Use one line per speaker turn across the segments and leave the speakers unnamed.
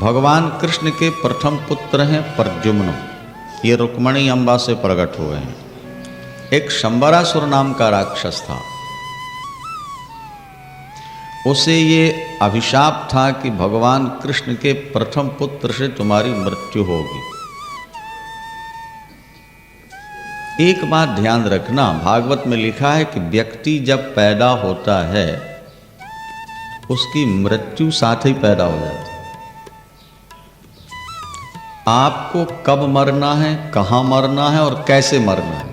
भगवान कृष्ण के प्रथम पुत्र हैं प्रद्युम्न। ये रुक्मणी अम्बा से प्रकट हुए हैं। एक शंबरासुर नाम का राक्षस था। उसे ये अभिशाप था कि भगवान कृष्ण के प्रथम पुत्र से तुम्हारी मृत्यु होगी। एक बात ध्यान रखना, भागवत में लिखा है कि व्यक्ति जब पैदा होता है उसकी मृत्यु साथ ही पैदा हो जाती है। आपको कब मरना है, कहां मरना है और कैसे मरना है,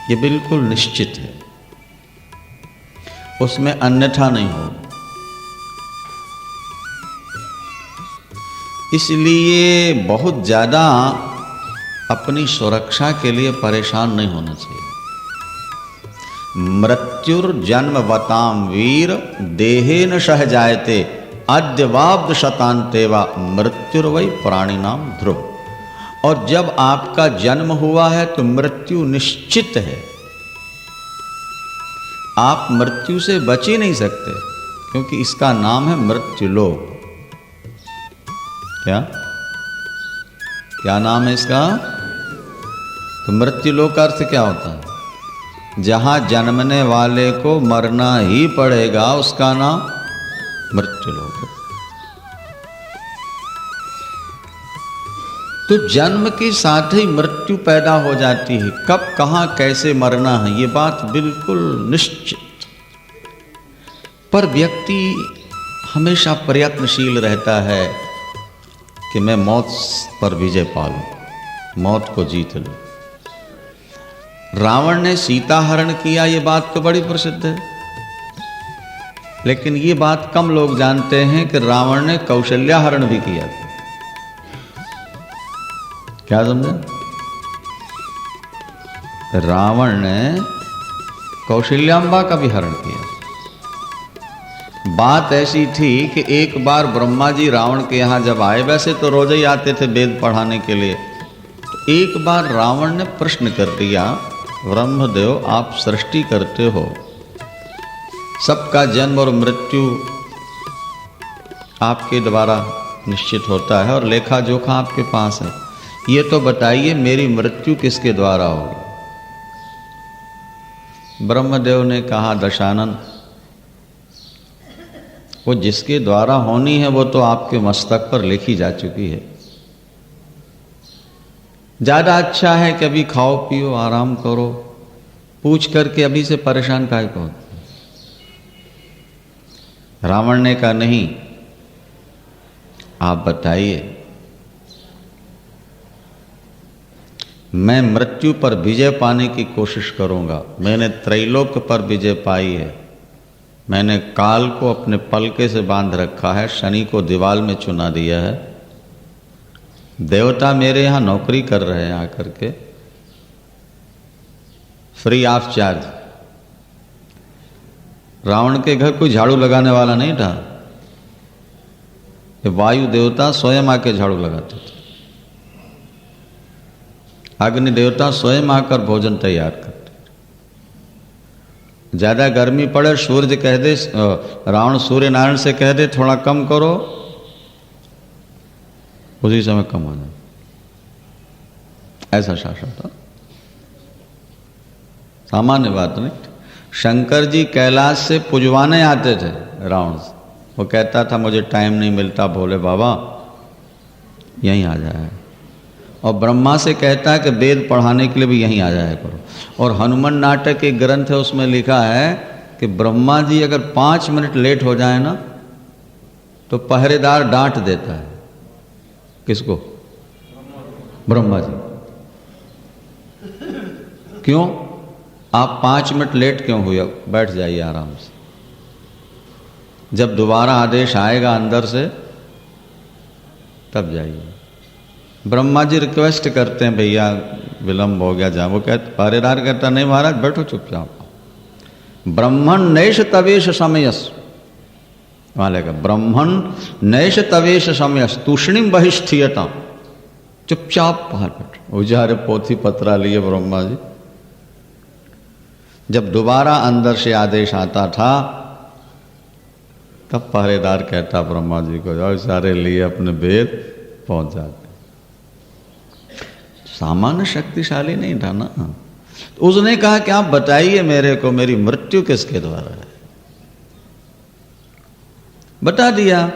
ये बिल्कुल निश्चित है, उसमें अन्यथा नहीं हो। इसलिए बहुत ज्यादा अपनी सुरक्षा के लिए परेशान नहीं होना चाहिए। मृत्युर्जन्मवताम वीर देहेन सह जायते अद्यवाब्द शतान्तेवा मृत्युर्वै प्राणिनाम ध्रुव। और जब आपका जन्म हुआ है तो मृत्यु निश्चित है। आप मृत्यु से बच ही नहीं सकते, क्योंकि इसका नाम है मृत्युलोक। क्या नाम है इसका? तो मृत्युलोक का अर्थ क्या होता है? जहां जन्मने वाले को मरना ही पड़ेगा, उसका नाम मृत्युलोक है। तो जन्म के साथ ही मृत्यु पैदा हो जाती है। कब, कहां, कैसे मरना है, ये बात बिल्कुल निश्चित। पर व्यक्ति हमेशा प्रयत्नशील रहता है कि मैं मौत पर विजय पा लूं, मौत को जीत लूं। रावण ने सीता हरण किया, ये बात तो बड़ी प्रसिद्ध है, लेकिन ये बात कम लोग जानते हैं कि रावण ने कौशल्या हरण भी किया। क्या समझे? रावण ने कौशल्याम्बा का भी हरण किया। बात ऐसी थी कि एक बार ब्रह्मा जी रावण के यहां जब आए, वैसे तो रोज ही आते थे वेद पढ़ाने के लिए, तो एक बार रावण ने प्रश्न कर दिया, ब्रह्मदेव आप सृष्टि करते हो, सबका जन्म और मृत्यु आपके द्वारा निश्चित होता है और लेखा जोखा आपके पास है, ये तो बताइए मेरी मृत्यु किसके द्वारा होगी? ब्रह्मदेव ने कहा, दशानन, वो जिसके द्वारा होनी है वो तो आपके मस्तक पर लिखी जा चुकी है। ज्यादा अच्छा है कि अभी खाओ पियो आराम करो, पूछ करके अभी से परेशान काहे को होते? रावण ने कहा, नहीं, आप बताइए, मैं मृत्यु पर विजय पाने की कोशिश करूंगा। मैंने त्रैलोक पर विजय पाई है, मैंने काल को अपने पलके से बांध रखा है, शनि को दीवाल में चुना दिया है, देवता मेरे यहां नौकरी कर रहे हैं आकर के फ्री ऑफ चार्ज। रावण के घर कोई झाड़ू लगाने वाला नहीं था, वायु देवता स्वयं आके झाड़ू लगाते थे, अग्नि देवता स्वयं आकर भोजन तैयार करते। ज्यादा गर्मी पड़े, सूर्य कह दे, रावण सूर्य नारायण से कह दे थोड़ा कम करो, उसी समय कम हो जाए, ऐसा शासन था। सामान्य बात नहीं। शंकर जी कैलाश से पुजवाने आते थे रावण से, वो कहता था मुझे टाइम नहीं मिलता, भोले बाबा यहीं आ जाए, और ब्रह्मा से कहता है कि वेद पढ़ाने के लिए भी यहीं आ जाया करो। और हनुमान नाटक एक ग्रंथ है, उसमें लिखा है कि ब्रह्मा जी अगर 5 मिनट लेट हो जाए ना तो पहरेदार डांट देता है। किसको? ब्रह्मा जी। क्यों? आप 5 मिनट लेट क्यों हुए? बैठ जाइए आराम से, जब दोबारा आदेश आएगा अंदर से तब जाइए। ब्रह्मा जी रिक्वेस्ट करते हैं, भैया विलंब हो गया, जा। वो कहते, पहरेदार कहता, नहीं महाराज बैठो चुपचाप। ब्रह्मण नैष तवेश समयस, वहां का ब्रह्मण नैष तवेश समयस तूषणिम बहिष्ठीयता, चुपचाप बाहर बैठो। उजारे पोथी पत्रा लिए ब्रह्मा जी। जब दोबारा अंदर से आदेश आता था तब पहरेदार कहता ब्रह्मा जी को, जाओ सारे लिए अपने वेद पहुंच जाते। सामान्य शक्तिशाली नहीं था ना। तो उसने कहा कि आप बताइए मेरे को, मेरी मृत्यु किसके द्वारा है। बता दिया,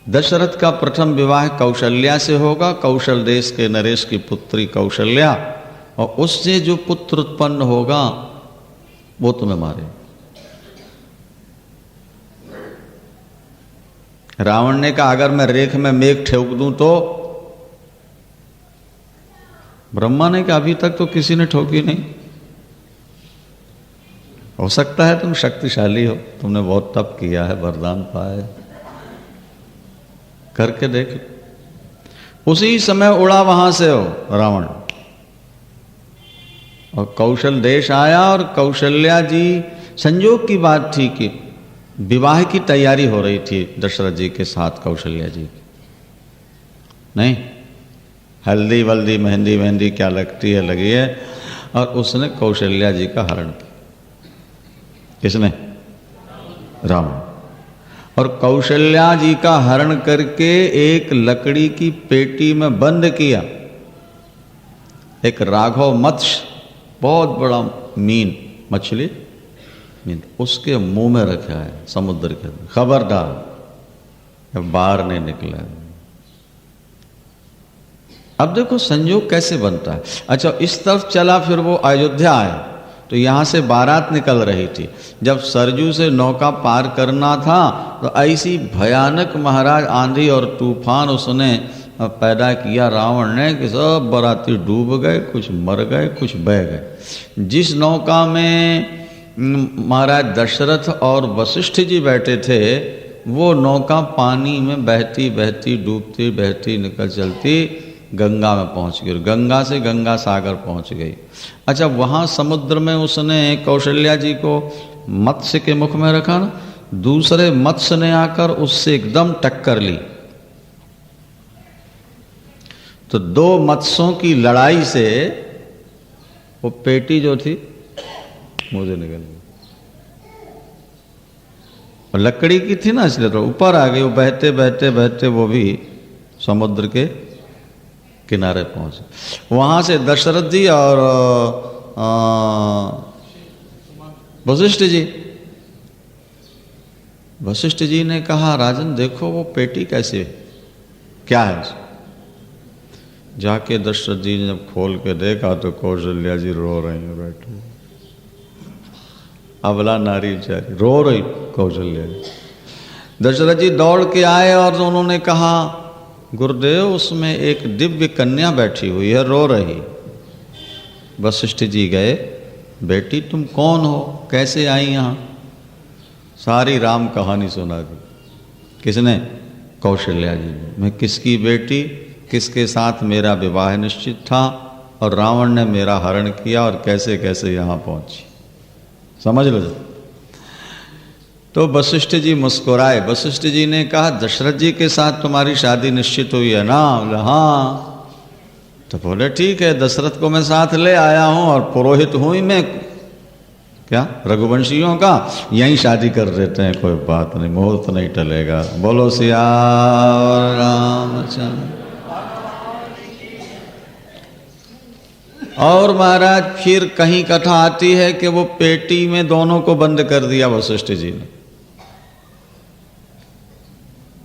दशरथ का प्रथम विवाह कौशल्या से होगा, कौशल देश के नरेश की पुत्री कौशल्या, और उससे जो पुत्र उत्पन्न होगा वो तुम्हें मारे। रावण ने कहा अगर मैं रेख में मेघ ठोक दूं तो? ब्रह्मा ने कहा अभी तक तो किसी ने ठोकी नहीं। हो सकता है तुम शक्तिशाली हो, तुमने बहुत तप किया है, वरदान पाए, करके देख। उसी समय उड़ा वहां से हो रावण, और कौशल देश आया। और कौशल्या जी, संयोग की बात थी कि विवाह की तैयारी हो रही थी दशरथ जी के साथ कौशल्या जी की। नहीं, हल्दी वल्दी मेहंदी मेहंदी क्या लगती है लगी है, और उसने कौशल्या जी का हरण किया। किसने? रावण। और कौशल्या जी का हरण करके एक लकड़ी की पेटी में बंद किया। एक राघव मत्स्य, बहुत बड़ा मीन, मछली मीन, उसके मुंह में रखा है समुद्र के अंदर। खबरदार बाहर नहीं निकला। अब देखो संयोग कैसे बनता है। अच्छा, इस तरफ चला, फिर वो अयोध्या आया, तो यहां से बारात निकल रही थी। जब सरजू से नौका पार करना था तो ऐसी भयानक महाराज आंधी और तूफान उसने पैदा किया रावण ने कि सब बाराती डूब गए, कुछ मर गए, कुछ बह गए। जिस नौका में महाराज दशरथ और वशिष्ठ जी बैठे थे, वो नौका पानी में बहती बहती डूबती बहती निकल चलती गंगा में पहुंच गई, गंगा से गंगा सागर पहुंच गई। अच्छा, वहां समुद्र में उसने कौशल्या जी को मत्स्य के मुख में रखा ना, दूसरे मत्स्य ने आकर उससे एकदम टक्कर ली, तो दो मत्स्यों की लड़ाई से वो पेटी जो थी मुझे निकल गई। और लकड़ी की थी ना, इसलिए तो ऊपर आ गई। वो बहते बहते बहते वो भी समुद्र के किनारे पहुंचे। वहां से दशरथ जी और वशिष्ठ जी ने कहा राजन देखो वो पेटी कैसे, क्या है? जाके दशरथ जी ने जब खोल के देखा तो कौशल्या जी रो रही हैं बैठे, अबला नारी बेचारी रो रही कौशल्या जी। दशरथ जी दौड़ के आए और उन्होंने कहा गुरुदेव उसमें एक दिव्य कन्या बैठी हुई है, रो रही। वशिष्ठ जी गए, बेटी तुम कौन हो, कैसे आई यहाँ? सारी राम कहानी सुना दी। किसने? कौशल्या जी ने। मैं किसकी बेटी, किसके साथ मेरा विवाह निश्चित था, और रावण ने मेरा हरण किया, और कैसे कैसे यहाँ पहुंची, समझ लो। तो वशिष्ठ जी मुस्कुराए। वशिष्ठ जी ने कहा दशरथ जी के साथ तुम्हारी शादी निश्चित हुई है ना? बोले हाँ। तो बोले ठीक है, दशरथ को मैं साथ ले आया हूं, और पुरोहित हूं ही मैं, क्या रघुवंशियों का, यहीं शादी कर देते हैं, कोई बात नहीं, मुहूर्त नहीं टलेगा। बोलो सियावर रामचंद्र। और महाराज फिर कहीं कथा आती है कि वो पेटी में दोनों को बंद कर दिया वशिष्ठ जी ने।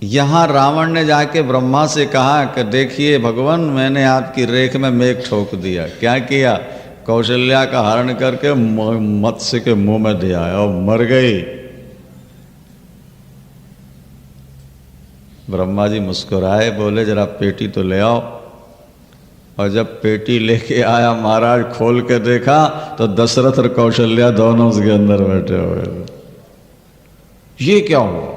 यहां रावण ने जाके ब्रह्मा से कहा कि देखिए भगवान, मैंने आपकी रेख में मेघ ठोक दिया। क्या किया? कौशल्या का हरण करके मत्स्य के मुंह में दिया और मर गई। ब्रह्मा जी मुस्कुराए, बोले जरा पेटी तो ले आओ। और जब पेटी लेके आया महाराज, खोल के देखा तो दशरथ और कौशल्या दोनों उसके अंदर बैठे हुए। ये क्या हुआ?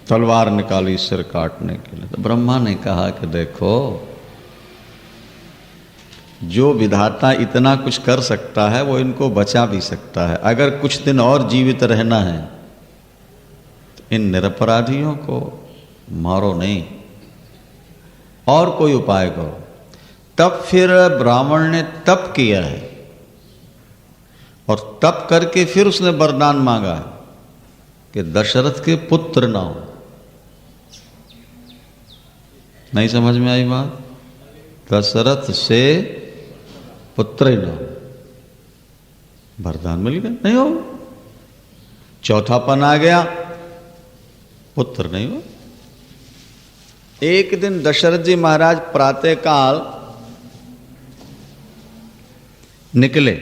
तलवार निकाली सिर काटने के लिए। तो ब्रह्मा ने कहा कि देखो, जो विधाता इतना कुछ कर सकता है वो इनको बचा भी सकता है। अगर कुछ दिन और जीवित रहना है, इन निरपराधियों को मारो नहीं, और कोई उपाय करो। तब फिर ब्राह्मण ने तप किया है, और तप करके फिर उसने वरदान मांगा है कि दशरथ के पुत्र ना हो। नहीं समझ में आई बात? दशरथ से पुत्र ही ना हो, वरदान मिल गया, नहीं हो। चौथापन आ गया, पुत्र नहीं हो। एक दिन दशरथ जी महाराज प्रातः काल निकले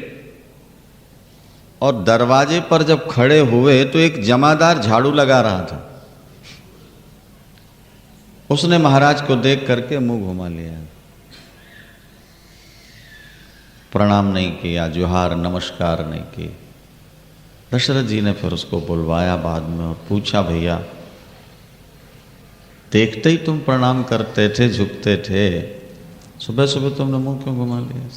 और दरवाजे पर जब खड़े हुए तो एक जमादार झाड़ू लगा रहा था। उसने महाराज को देख करके मुंह घुमा लिया, प्रणाम नहीं किया, जोहार नमस्कार नहीं की। दशरथ जी ने फिर उसको बुलवाया बाद में और पूछा, भैया देखते ही तुम प्रणाम करते थे, झुकते थे, सुबह सुबह तुमने मुंह क्यों घुमा लिया?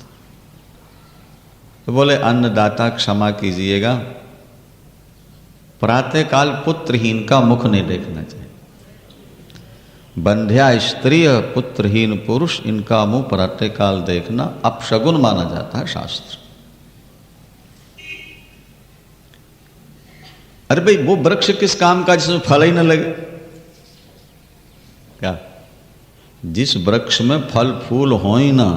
तो बोले, अन्नदाता क्षमा कीजिएगा, प्रातःकाल पुत्रहीन का मुख नहीं देखना चाहिए। बंध्या स्त्री पुत्रहीन पुरुष, इनका मुंह प्रातःकाल देखना अपशगुन माना जाता है शास्त्र। अरे भाई, वो वृक्ष किस काम का जिसमें फल ही न लगे? क्या? जिस वृक्ष में फल फूल हो ही ना,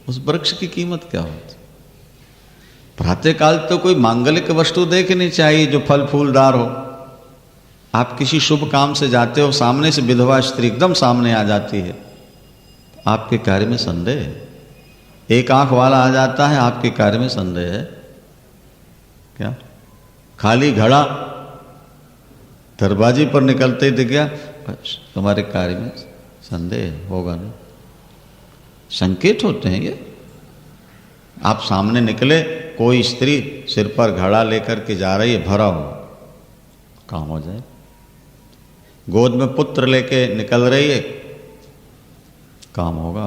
उस वृक्ष की कीमत क्या होती? प्रातःकाल तो कोई मांगलिक वस्तु देखनी चाहिए जो फल फूलदार हो। आप किसी शुभ काम से जाते हो, सामने से विधवा स्त्री एकदम सामने आ जाती है, आपके कार्य में संदेह है। एक आंख वाला आ जाता है, आपके कार्य में संदेह है क्या? खाली घड़ा दरवाजे पर निकलते ही दिख गया, तुम्हारे कार्य में संदेह होगा नहीं। संकेत होते हैं ये। आप सामने निकले, कोई स्त्री सिर पर घड़ा लेकर के जा रही है, भरा हो, काम हो जाए। गोद में पुत्र लेके निकल रही है, काम होगा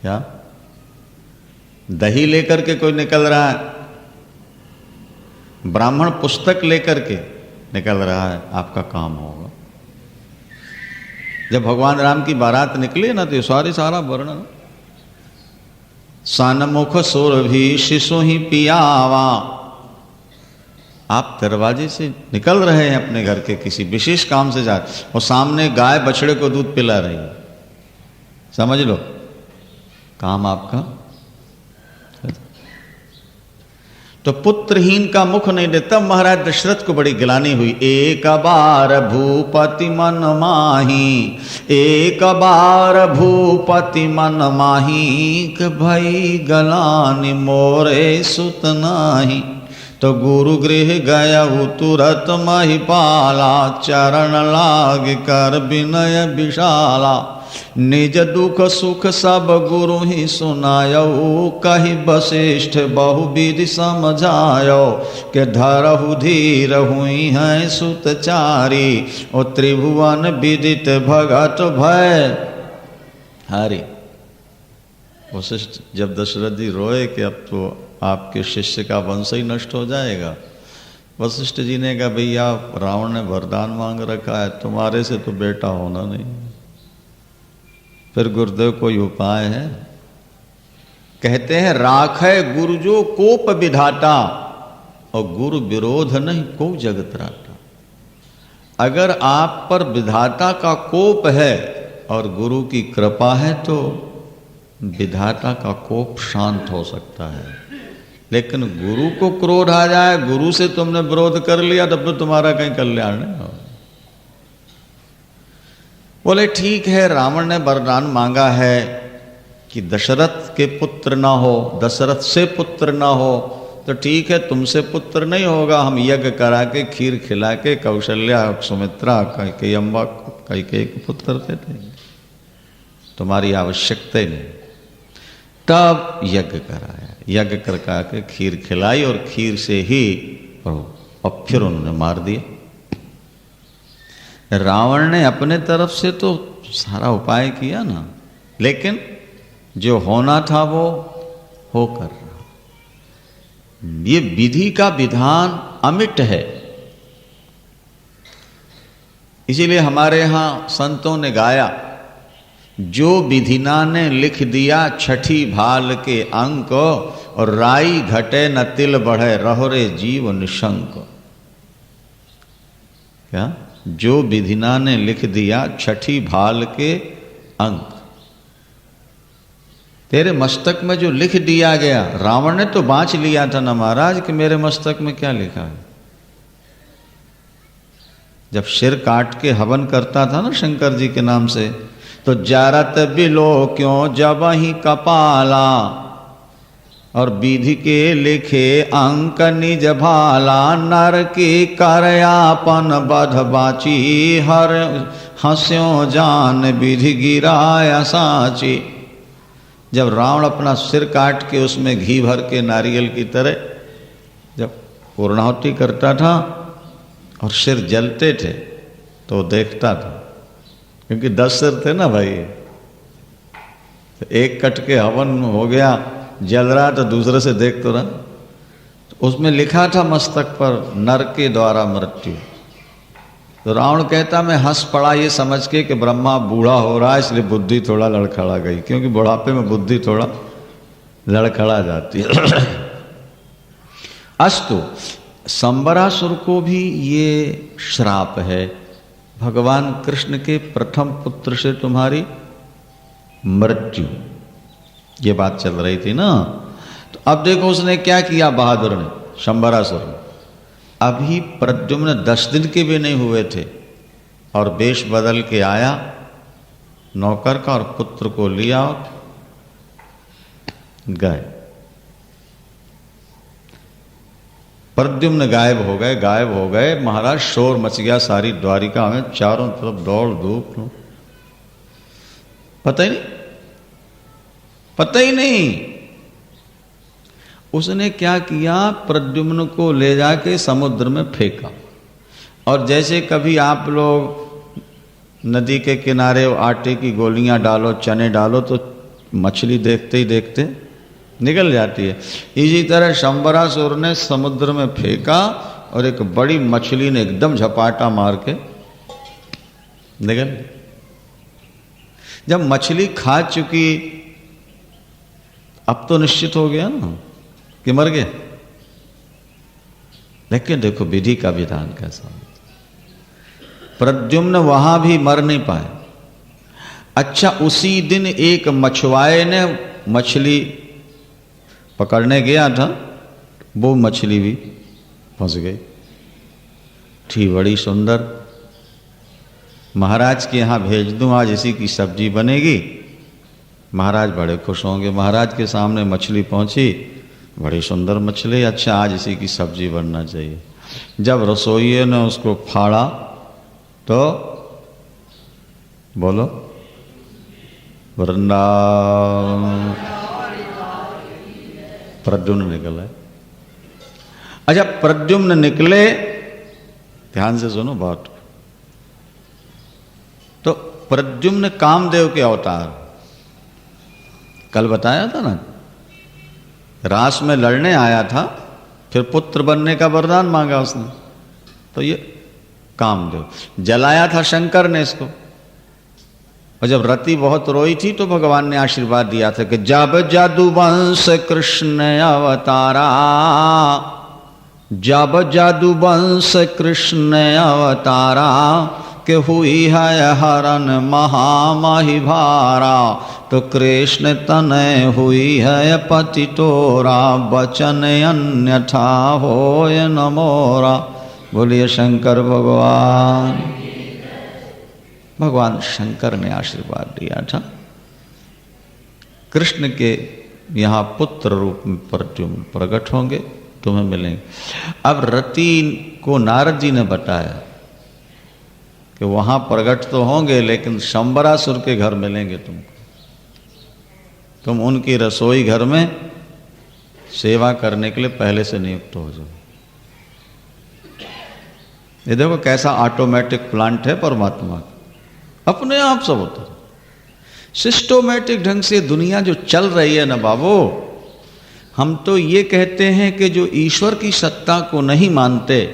क्या? दही लेकर के कोई निकल रहा है, ब्राह्मण पुस्तक लेकर के निकल रहा है, आपका काम होगा। जब भगवान राम की बारात निकली ना, तो सारा वर्णन, सानमुख सुर भी शिशु ही पियावा। आप दरवाजे से निकल रहे हैं अपने घर के किसी विशेष काम से जा, और सामने गाय बछड़े को दूध पिला रही है, समझ लो काम आपका। तो पुत्रहीन का मुख नहीं देता। महाराज दशरथ को बड़ी गिलानी हुई। एक बार भूपति मन माही, एक बार भूपति मन माही, भई गलानी मोरे सुत नाही। तो गुरु गृह गया तुरत महिपाला, चरण लाग कर विनय विशाला। निज दुख सुख सब गुरु ही सुनायो, कही वशिष्ठ बहुविधि समझायो। के धरहु धीर हुई हैं सुतचारी, और त्रिभुवन विदित भगत भय हरि। वशिष्ठ जब दशरथ जी रोए कि अब तो आपके शिष्य का वंश ही नष्ट हो जाएगा, वशिष्ठ जी ने कहा, भैया रावण ने वरदान मांग रखा है, तुम्हारे से तो बेटा होना नहीं। फिर गुरुदेव कोई उपाय है? कहते हैं, राखै गुरु जो कोप विधाता, और गुरु विरोध नहीं को जगत राटा। अगर आप पर विधाता का कोप है और गुरु की कृपा है, तो विधाता का कोप शांत हो सकता है। लेकिन गुरु को क्रोध आ जाए, गुरु से तुमने विरोध कर लिया, तब तो तुम्हारा कहीं कल्याण नहीं हो। बोले ठीक है, रावण ने वरदान मांगा है कि दशरथ के पुत्र ना हो, दशरथ से पुत्र ना हो, तो ठीक है, तुमसे पुत्र नहीं होगा, हम यज्ञ करा के खीर खिला के कौशल्या सुमित्रा कैकेयी अम्बा कैकेयी को पुत्र दे देंगे, तुम्हारी आवश्यकता ही नहीं। तब यज्ञ कराया, यज्ञ करका के खीर खिलाई, और खीर से ही और फिर उन्होंने मार दिया। रावण ने अपने तरफ से तो सारा उपाय किया ना, लेकिन जो होना था वो होकर रहा। ये विधि का विधान अमिट है। इसीलिए हमारे यहां संतों ने गाया, जो विधिना ने लिख दिया छठी भाल के अंक, और राई घटे न तिल बढ़े, रहो रे जीव निशंक। क्या? जो विधिना ने लिख दिया छठी भाल के अंक, तेरे मस्तक में जो लिख दिया गया, रावण ने तो बांच लिया था ना महाराज कि मेरे मस्तक में क्या लिखा है। जब सिर काट के हवन करता था ना शंकर जी के नाम से, तो जारत बिलो क्यों जब ही कपाला, और विधि के लिखे अंक निज भाला, नर की करयापन बध बाची, हर हंस्यो जान विधि गिराया साची। जब रावण अपना सिर काट के उसमें घी भर के नारियल की तरह जब पूर्णाहुति करता था और सिर जलते थे तो देखता था, क्योंकि 10 सिर थे ना भाई, तो एक कट के हवन हो गया, जल रहा तो दूसरे से देख तो रहा, तो उसमें लिखा था मस्तक पर नर के द्वारा मृत्यु। तो रावण कहता मैं हंस पड़ा ये समझ के कि ब्रह्मा बूढ़ा हो रहा है इसलिए बुद्धि थोड़ा लड़खड़ा गई, क्योंकि बुढ़ापे में बुद्धि थोड़ा लड़खड़ा जाती है। अस्तु, संबरासुर को भी ये श्राप है, भगवान कृष्ण के प्रथम पुत्र से तुम्हारी मृत्यु, ये बात चल रही थी ना। तो अब देखो उसने क्या किया बहादुर ने, शंबरासुर ने। अभी प्रद्युम्न 10 दिन के भी नहीं हुए थे और वेश बदल के आया नौकर का और पुत्र को लिया और गए। प्रद्युम्न गायब हो गए। महाराज शोर मच गया सारी द्वारिका में, चारों तरफ दौड़ धूप, पता ही नहीं। उसने क्या किया, प्रद्युम्न को ले जाके समुद्र में फेंका। और जैसे कभी आप लोग नदी के किनारे आटे की गोलियां डालो, चने डालो, तो मछली देखते ही देखते निकल जाती है, इसी तरह शंबरासुर ने समुद्र में फेंका और एक बड़ी मछली ने एकदम झपाटा मार के निकल। जब मछली खा चुकी, अब तो निश्चित हो गया ना कि मर गया। लेकिन देखो विधि का विधान कैसा, प्रद्युम्न वहां भी मर नहीं पाए। अच्छा, उसी दिन एक मछुआरे ने मछली पकड़ने गया था, वो मछली भी फंस गई थी, बड़ी सुंदर। महाराज के यहाँ भेज दूं, आज इसी की सब्जी बनेगी। महाराज बड़े खुश होंगे। महाराज के सामने मछली पहुंची, बड़ी सुंदर मछली, अच्छा आज इसी की सब्जी बनना चाहिए। जब रसोइये ने उसको फाड़ा तो बोलो वृंदावन, प्रद्युम्न निकला। अच्छा, प्रद्युम्न निकले, ध्यान से सुनो बात। तो प्रद्युम्न कामदेव के अवतार, कल बताया था ना, रास में लड़ने आया था, फिर पुत्र बनने का वरदान मांगा उसने, तो ये कामदेव। जलाया था शंकर ने इसको, और जब रति बहुत रोई थी तो भगवान ने आशीर्वाद दिया था कि जब जादूवंश कृष्ण अवतारा, जब जादूवंश कृष्ण अवतारा, कि हुई है हरण महामाही भारा, तो कृष्ण तनय हुई है पति तोरा, बचन अन्यथा होय न मोरा। बोलिए शंकर भगवान। भगवान शंकर ने आशीर्वाद दिया था। कृष्ण के यहाँ पुत्र रूप में प्रद्युम्न प्रकट होंगे, तुम्हें मिलेंगे। अब रति को नारद जी ने बताया कि वहां प्रकट तो होंगे, लेकिन शंबरासुर के घर मिलेंगे तुमको। तुम उनकी रसोई घर में सेवा करने के लिए पहले से नियुक्त हो जाओ। ये देखो कैसा ऑटोमेटिक प्लांट है परमात्मा का, अपने आप सब होता है। सिस्टोमेटिक ढंग से दुनिया जो चल रही है ना बाबू, हम तो ये कहते हैं कि जो ईश्वर की सत्ता को नहीं मानते,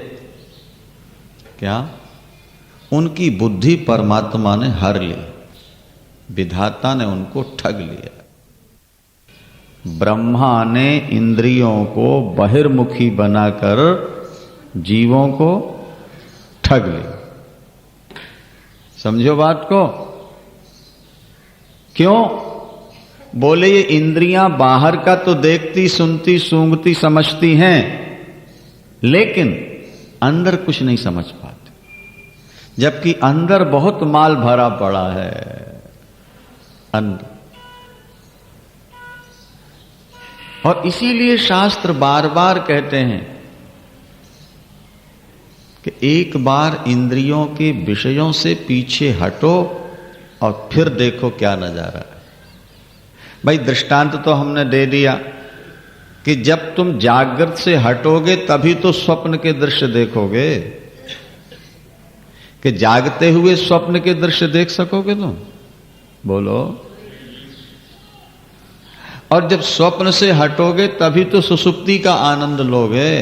क्या उनकी बुद्धि परमात्मा ने हर ली, विधाता ने उनको ठग लिया। ब्रह्मा ने इंद्रियों को बहिर्मुखी बनाकर जीवों को ठग लिया। समझो बात को। क्यों? बोले ये इंद्रियां बाहर का तो देखती, सुनती, सूंघती, समझती हैं, लेकिन अंदर कुछ नहीं समझ पाती, जबकि अंदर बहुत माल भरा पड़ा है अंदर। और इसीलिए शास्त्र बार बार कहते हैं कि एक बार इंद्रियों के विषयों से पीछे हटो और फिर देखो क्या नजारा है। भाई दृष्टांत तो हमने दे दिया कि जब तुम जागृत से हटोगे तभी तो स्वप्न के दृश्य देखोगे, कि जागते हुए स्वप्न के दृश्य देख सकोगे तुम? बोलो। और जब स्वप्न से हटोगे तभी तो सुषुप्ति का आनंद लोगे।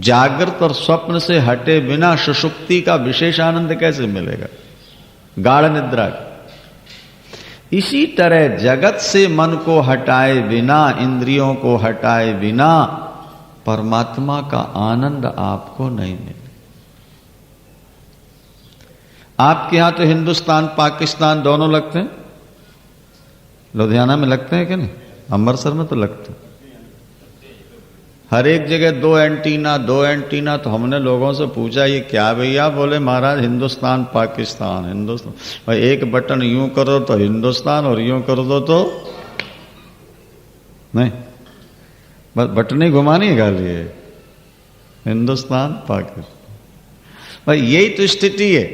जागृत और स्वप्न से हटे बिना सुषुप्ति का विशेष आनंद कैसे मिलेगा? गाढ़ निद्रा का। इसी तरह जगत से मन को हटाए बिना, इंद्रियों को हटाए बिना परमात्मा का आनंद आपको नहीं मिले। आपके यहां तो हिंदुस्तान पाकिस्तान दोनों लगते हैं। लुधियाना में लगते हैं कि नहीं? अमृतसर में तो लगते हैं। हर एक जगह दो एंटीना। तो हमने लोगों से पूछा ये क्या भैया? बोले महाराज हिंदुस्तान पाकिस्तान, हिंदुस्तान। भाई एक बटन यूं करो तो हिंदुस्तान और यूं कर दो तो नहीं, बस बटन ही घुमानी है खाली, हिंदुस्तान पाकिस्तान। भाई यही तो स्थिति है।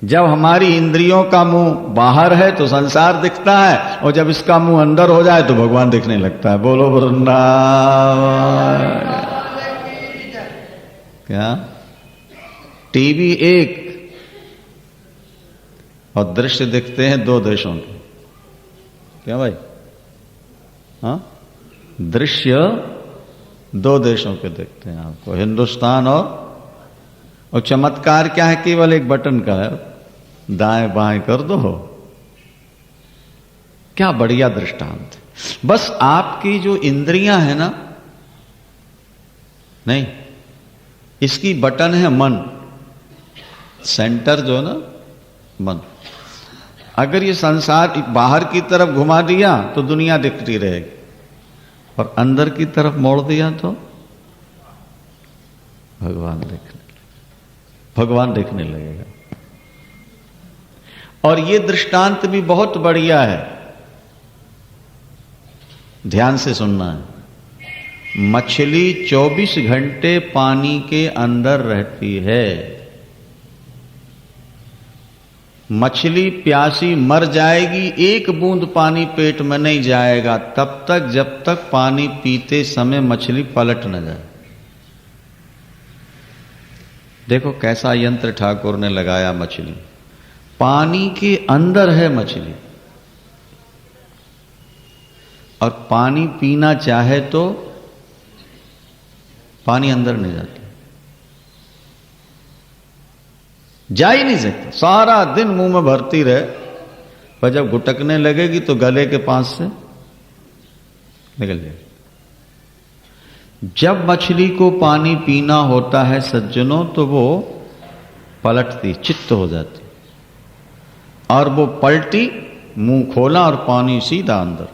जब हमारी इंद्रियों का मुंह बाहर है तो संसार दिखता है, और जब इसका मुंह अंदर हो जाए तो भगवान दिखने लगता है। बोलो वृंदावन। क्या? टीवी एक और दृश्य दिखते हैं दो देशों के। क्या भाई? हाँ, दृश्य दो देशों के दिखते हैं आपको, हिंदुस्तान और चमत्कार क्या है? केवल एक बटन का है, दाएं बाएं कर दो। क्या बढ़िया दृष्टांत। बस आपकी जो इंद्रियां है ना, नहीं, इसकी बटन है मन, सेंटर जो है ना मन। अगर ये संसार बाहर की तरफ घुमा दिया तो दुनिया दिखती रहेगी, और अंदर की तरफ मोड़ दिया तो भगवान देखने लगेगा। और ये दृष्टांत भी बहुत बढ़िया है, ध्यान से सुनना है। मछली 24 घंटे पानी के अंदर रहती है। मछली प्यासी मर जाएगी, एक बूंद पानी पेट में नहीं जाएगा तब तक जब तक पानी पीते समय मछली पलट न जाए। देखो कैसा यंत्र ठाकुर ने लगाया। मछली पानी के अंदर है मछली, और पानी पीना चाहे तो पानी अंदर नहीं जाता, जा ही नहीं सकता। सारा दिन मुंह में भरती रहे, पर जब गुटकने लगेगी तो गले के पास से निकल जाएगी। जब मछली को पानी पीना होता है सज्जनों, तो वो पलटती, चित्त हो जाती, और वो पलटी, मुंह खोला और पानी सीधा अंदर।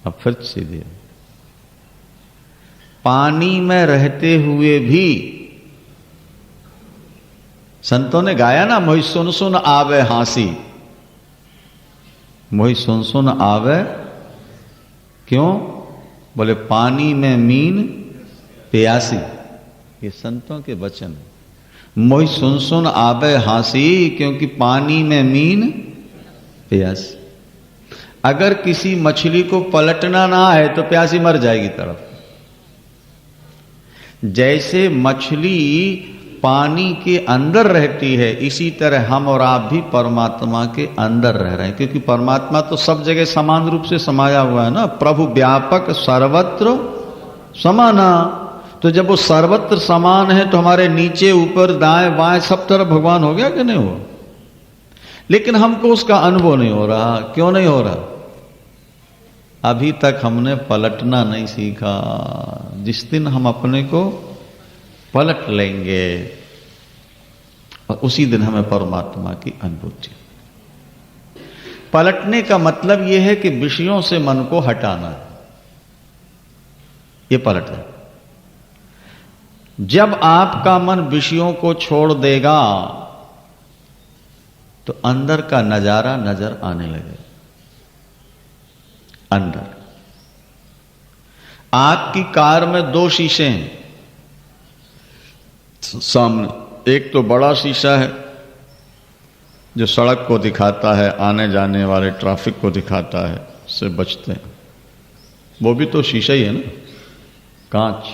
अब फिर सीधे पानी में रहते हुए भी संतों ने गाया ना, मोहि सुन सुन आवे हांसी, मोहि सुन सुन आवे। क्यों? बोले पानी में मीन प्यासी। ये संतों के वचन है। मोहि सुन सुन आवे हांसी, क्योंकि पानी में मीन प्यासी। अगर किसी मछली को पलटना ना है तो प्यासी मर जाएगी तड़प। जैसे मछली पानी के अंदर रहती है, इसी तरह हम और आप भी परमात्मा के अंदर रह रहे हैं, क्योंकि परमात्मा तो सब जगह समान रूप से समाया हुआ है ना। प्रभु व्यापक सर्वत्र समाना। तो जब वो सर्वत्र समान है तो हमारे नीचे ऊपर दाएं बाएं सब तरफ भगवान हो गया कि नहीं हुआ? लेकिन हमको उसका अनुभव नहीं हो रहा। क्यों नहीं हो रहा? अभी तक हमने पलटना नहीं सीखा। जिस दिन हम अपने को पलट लेंगे और उसी दिन हमें परमात्मा की अनुभूति। पलटने का मतलब यह है कि विषयों से मन को हटाना है, ये पलट है। जब आपका मन विषयों को छोड़ देगा तो अंदर का नजारा नजर आने लगेगा। अंदर आपकी कार में 2 शीशे हैं सामने, एक तो बड़ा शीशा है जो सड़क को दिखाता है, आने जाने वाले ट्रैफिक को दिखाता है, उससे बचते हैं, वो भी तो शीशा ही है ना, कांच।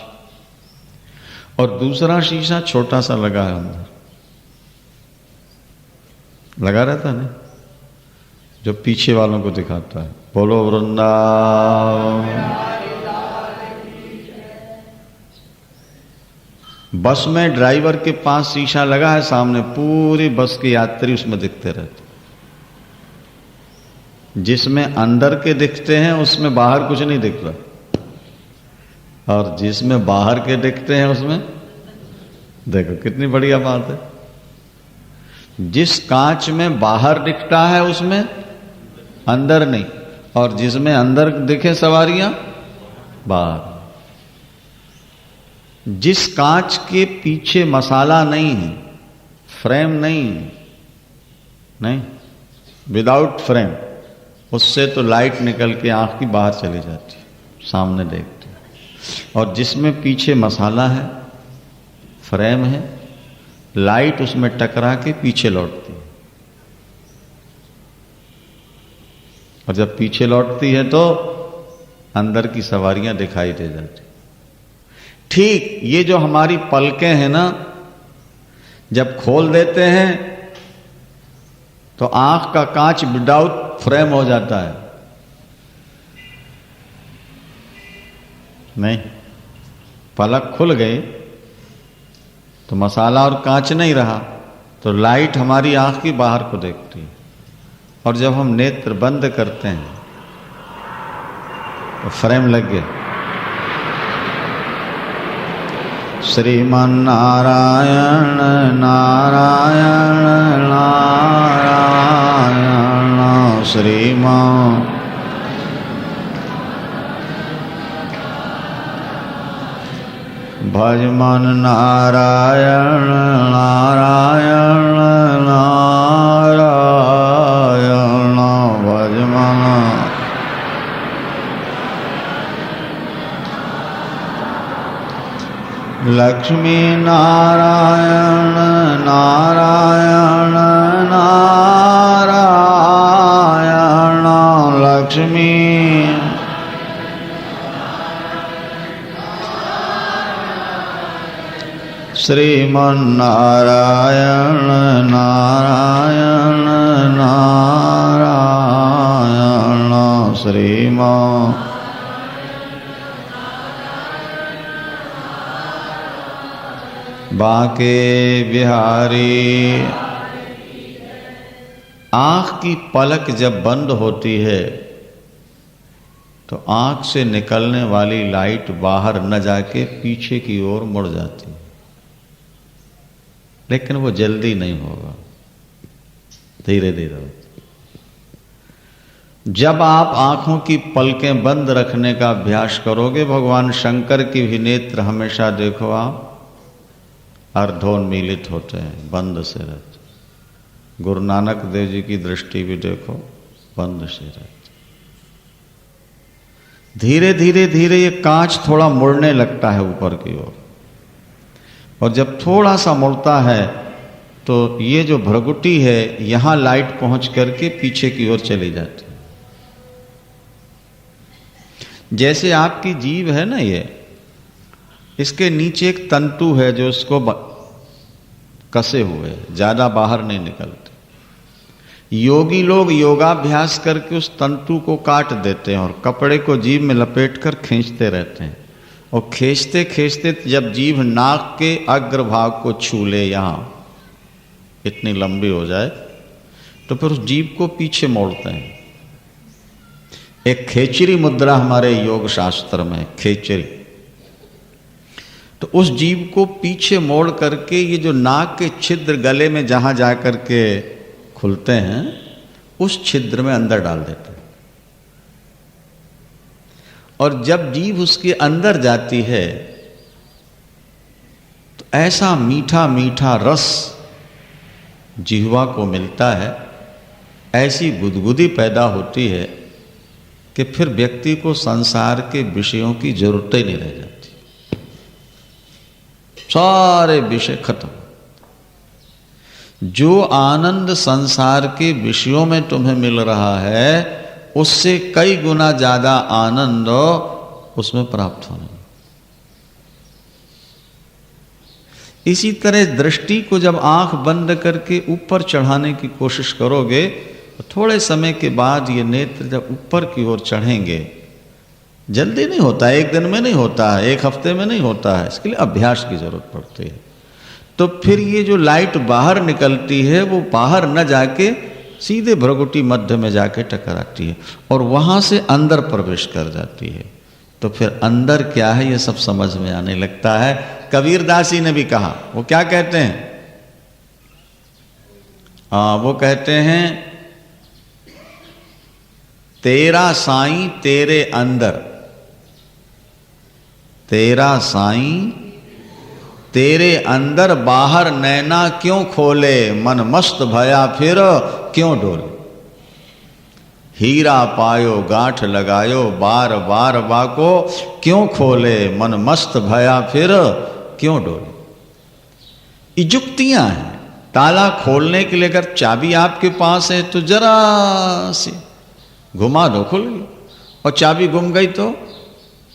और दूसरा शीशा छोटा सा लगा है अंदर, लगा रहता है ना, जो पीछे वालों को दिखाता है। बोलो वृंदावन। बस में ड्राइवर के पास शीशा लगा है सामने, पूरी बस के यात्री उसमें दिखते रहते। जिसमें अंदर के दिखते हैं उसमें बाहर कुछ नहीं दिख रहा, और जिसमें बाहर के दिखते हैं उसमें देखो कितनी बढ़िया बात है। जिस कांच में बाहर दिखता है उसमें अंदर नहीं, और जिसमें अंदर दिखे सवारियां बाहर। जिस कांच के पीछे मसाला नहीं है, फ्रेम नहीं, विदाउट फ्रेम, उससे तो लाइट निकल के आंख की बाहर चली जाती है, सामने देखते हैं। और जिसमें पीछे मसाला है, फ्रेम है, लाइट उसमें टकरा के पीछे लौटती है, और जब पीछे लौटती है तो अंदर की सवारियां दिखाई दे जाती। ठीक ये जो हमारी पलकें हैं ना, जब खोल देते हैं तो आंख का कांच विदाउट फ्रेम हो जाता है। नहीं, पलक खुल गई तो मसाला और कांच नहीं रहा, तो लाइट हमारी आंख की बाहर को देखती है। और जब हम नेत्र बंद करते हैं तो फ्रेम लग गया। श्रीमन नारायण नारायण नारायण श्रीमान भजमन नारायण नारायण नारायण भजमन लक्ष्मी नारायण नारायण नारायण लक्ष्मी श्रीमन नारायण नारायण नारायण श्रीमान बांके बिहारी। आंख की पलक जब बंद होती है तो आंख से निकलने वाली लाइट बाहर न जाके पीछे की ओर मुड़ जाती है, लेकिन वो जल्दी नहीं होगा, धीरे धीरे होता। जब आप आंखों की पलकें बंद रखने का अभ्यास करोगे, भगवान शंकर की भी नेत्र हमेशा देखो आप अर्धोन्मीलित होते हैं, बंद से रहते। गुरु नानक देव जी की दृष्टि भी देखो बंद से रहती। धीरे धीरे धीरे ये कांच थोड़ा मुड़ने लगता है ऊपर की ओर, और जब थोड़ा सा मुड़ता है तो ये जो भ्रगुटी है यहां लाइट पहुंच करके पीछे की ओर चली जाती है। जैसे आपकी जीभ है ना, ये इसके नीचे एक तंतु है जो इसको कसे हुए, ज्यादा बाहर नहीं निकलते। योगी लोग योगाभ्यास करके उस तंतु को काट देते हैं और कपड़े को जीभ में लपेट कर खींचते रहते हैं, और खींचते खींचते जब जीभ नाक के अग्रभाग को छू ले, यहां इतनी लंबी हो जाए, तो फिर उस जीभ को पीछे मोड़ते हैं। एक खेचरी मुद्रा हमारे योग शास्त्र में, खेचरी, तो उस जीव को पीछे मोड़ करके ये जो नाक के छिद्र गले में जहां जा करके खुलते हैं, उस छिद्र में अंदर डाल देते हैं। और जब जीभ उसके अंदर जाती है तो ऐसा मीठा मीठा रस जिह्वा को मिलता है, ऐसी गुदगुदी पैदा होती है कि फिर व्यक्ति को संसार के विषयों की जरूरत ही नहीं रह जाती, सारे विषय खत्म। जो आनंद संसार के विषयों में तुम्हें मिल रहा है उससे कई गुना ज्यादा आनंद उसमें प्राप्त होने। इसी तरह दृष्टि को जब आंख बंद करके ऊपर चढ़ाने की कोशिश करोगे तो थोड़े समय के बाद ये नेत्र जब ऊपर की ओर चढ़ेंगे, जल्दी नहीं होता है, एक दिन में नहीं होता है, एक हफ्ते में नहीं होता है, इसके लिए अभ्यास की जरूरत पड़ती है। तो फिर ये जो लाइट बाहर निकलती है वो बाहर न जाके सीधे भ्रगुटी मध्य में जाके टकराती है और वहां से अंदर प्रवेश कर जाती है। तो फिर अंदर क्या है ये सब समझ में आने लगता है। कबीरदास जी ने भी कहा, वो क्या कहते हैं, वो कहते हैं तेरा साईं तेरे अंदर, तेरा साईं तेरे अंदर, बाहर नैना क्यों खोले, मन मस्त भया फिर क्यों डोले। हीरा पायो गांठ लगायो, बार बार बाको क्यों खोले, मन मस्त भया फिर क्यों डोले। ये जुक्तियां हैं। ताला खोलने के लिए अगर चाबी आपके पास है तो जरा सी घुमा दो, खुल गई। और चाबी गुम गई तो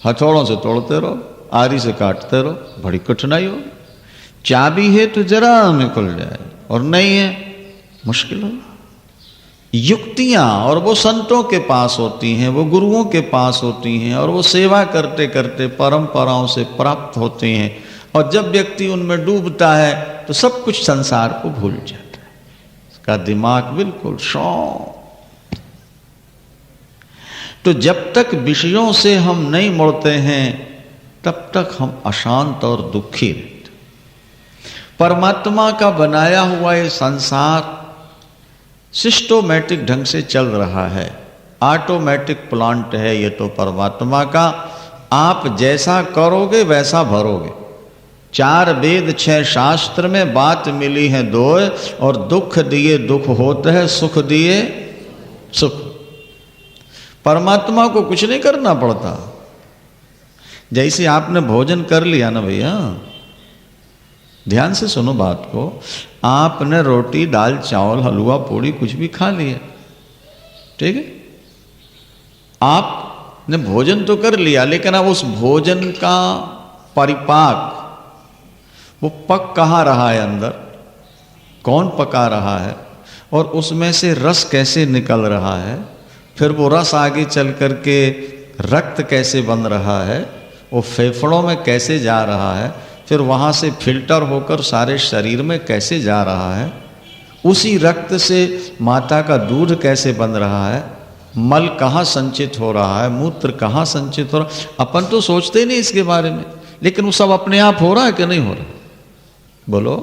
हथौड़ों से तोड़ते रहो, आरी से काटते रहो, बड़ी कठिनाई हो। चाबी है तो जरा में खुल जाए और नहीं है मुश्किल हो। युक्तियां और वो संतों के पास होती हैं, वो गुरुओं के पास होती हैं और वो सेवा करते करते परंपराओं से प्राप्त होती हैं। और जब व्यक्ति उनमें डूबता है तो सब कुछ संसार को भूल जाता है, उसका दिमाग बिल्कुल शांत। तो जब तक विषयों से हम नहीं मुड़ते हैं तब तक हम अशांत और दुखी रहते। परमात्मा का बनाया हुआ ये संसार सिस्टोमेटिक ढंग से चल रहा है, ऑटोमेटिक प्लांट है ये तो परमात्मा का। आप जैसा करोगे वैसा भरोगे। 4 वेद 6 शास्त्र में बात मिली है दो, और दुख दिए दुख होते हैं, सुख दिए सुख। परमात्मा को कुछ नहीं करना पड़ता। जैसे आपने भोजन कर लिया ना भैया, ध्यान से सुनो बात को, आपने रोटी दाल चावल हलवा पूड़ी कुछ भी खा लिया, ठीक है, आपने भोजन तो कर लिया, लेकिन अब उस भोजन का परिपाक वो पक कहाँ रहा है, अंदर कौन पका रहा है, और उसमें से रस कैसे निकल रहा है, फिर वो रस आगे चल करके रक्त कैसे बन रहा है, वो फेफड़ों में कैसे जा रहा है, फिर वहाँ से फिल्टर होकर सारे शरीर में कैसे जा रहा है, उसी रक्त से माता का दूध कैसे बन रहा है, मल कहाँ संचित हो रहा है, मूत्र कहाँ संचित हो रहा है। अपन तो सोचते ही नहीं इसके बारे में, लेकिन वो सब अपने आप हो रहा है कि नहीं हो रहा, बोलो।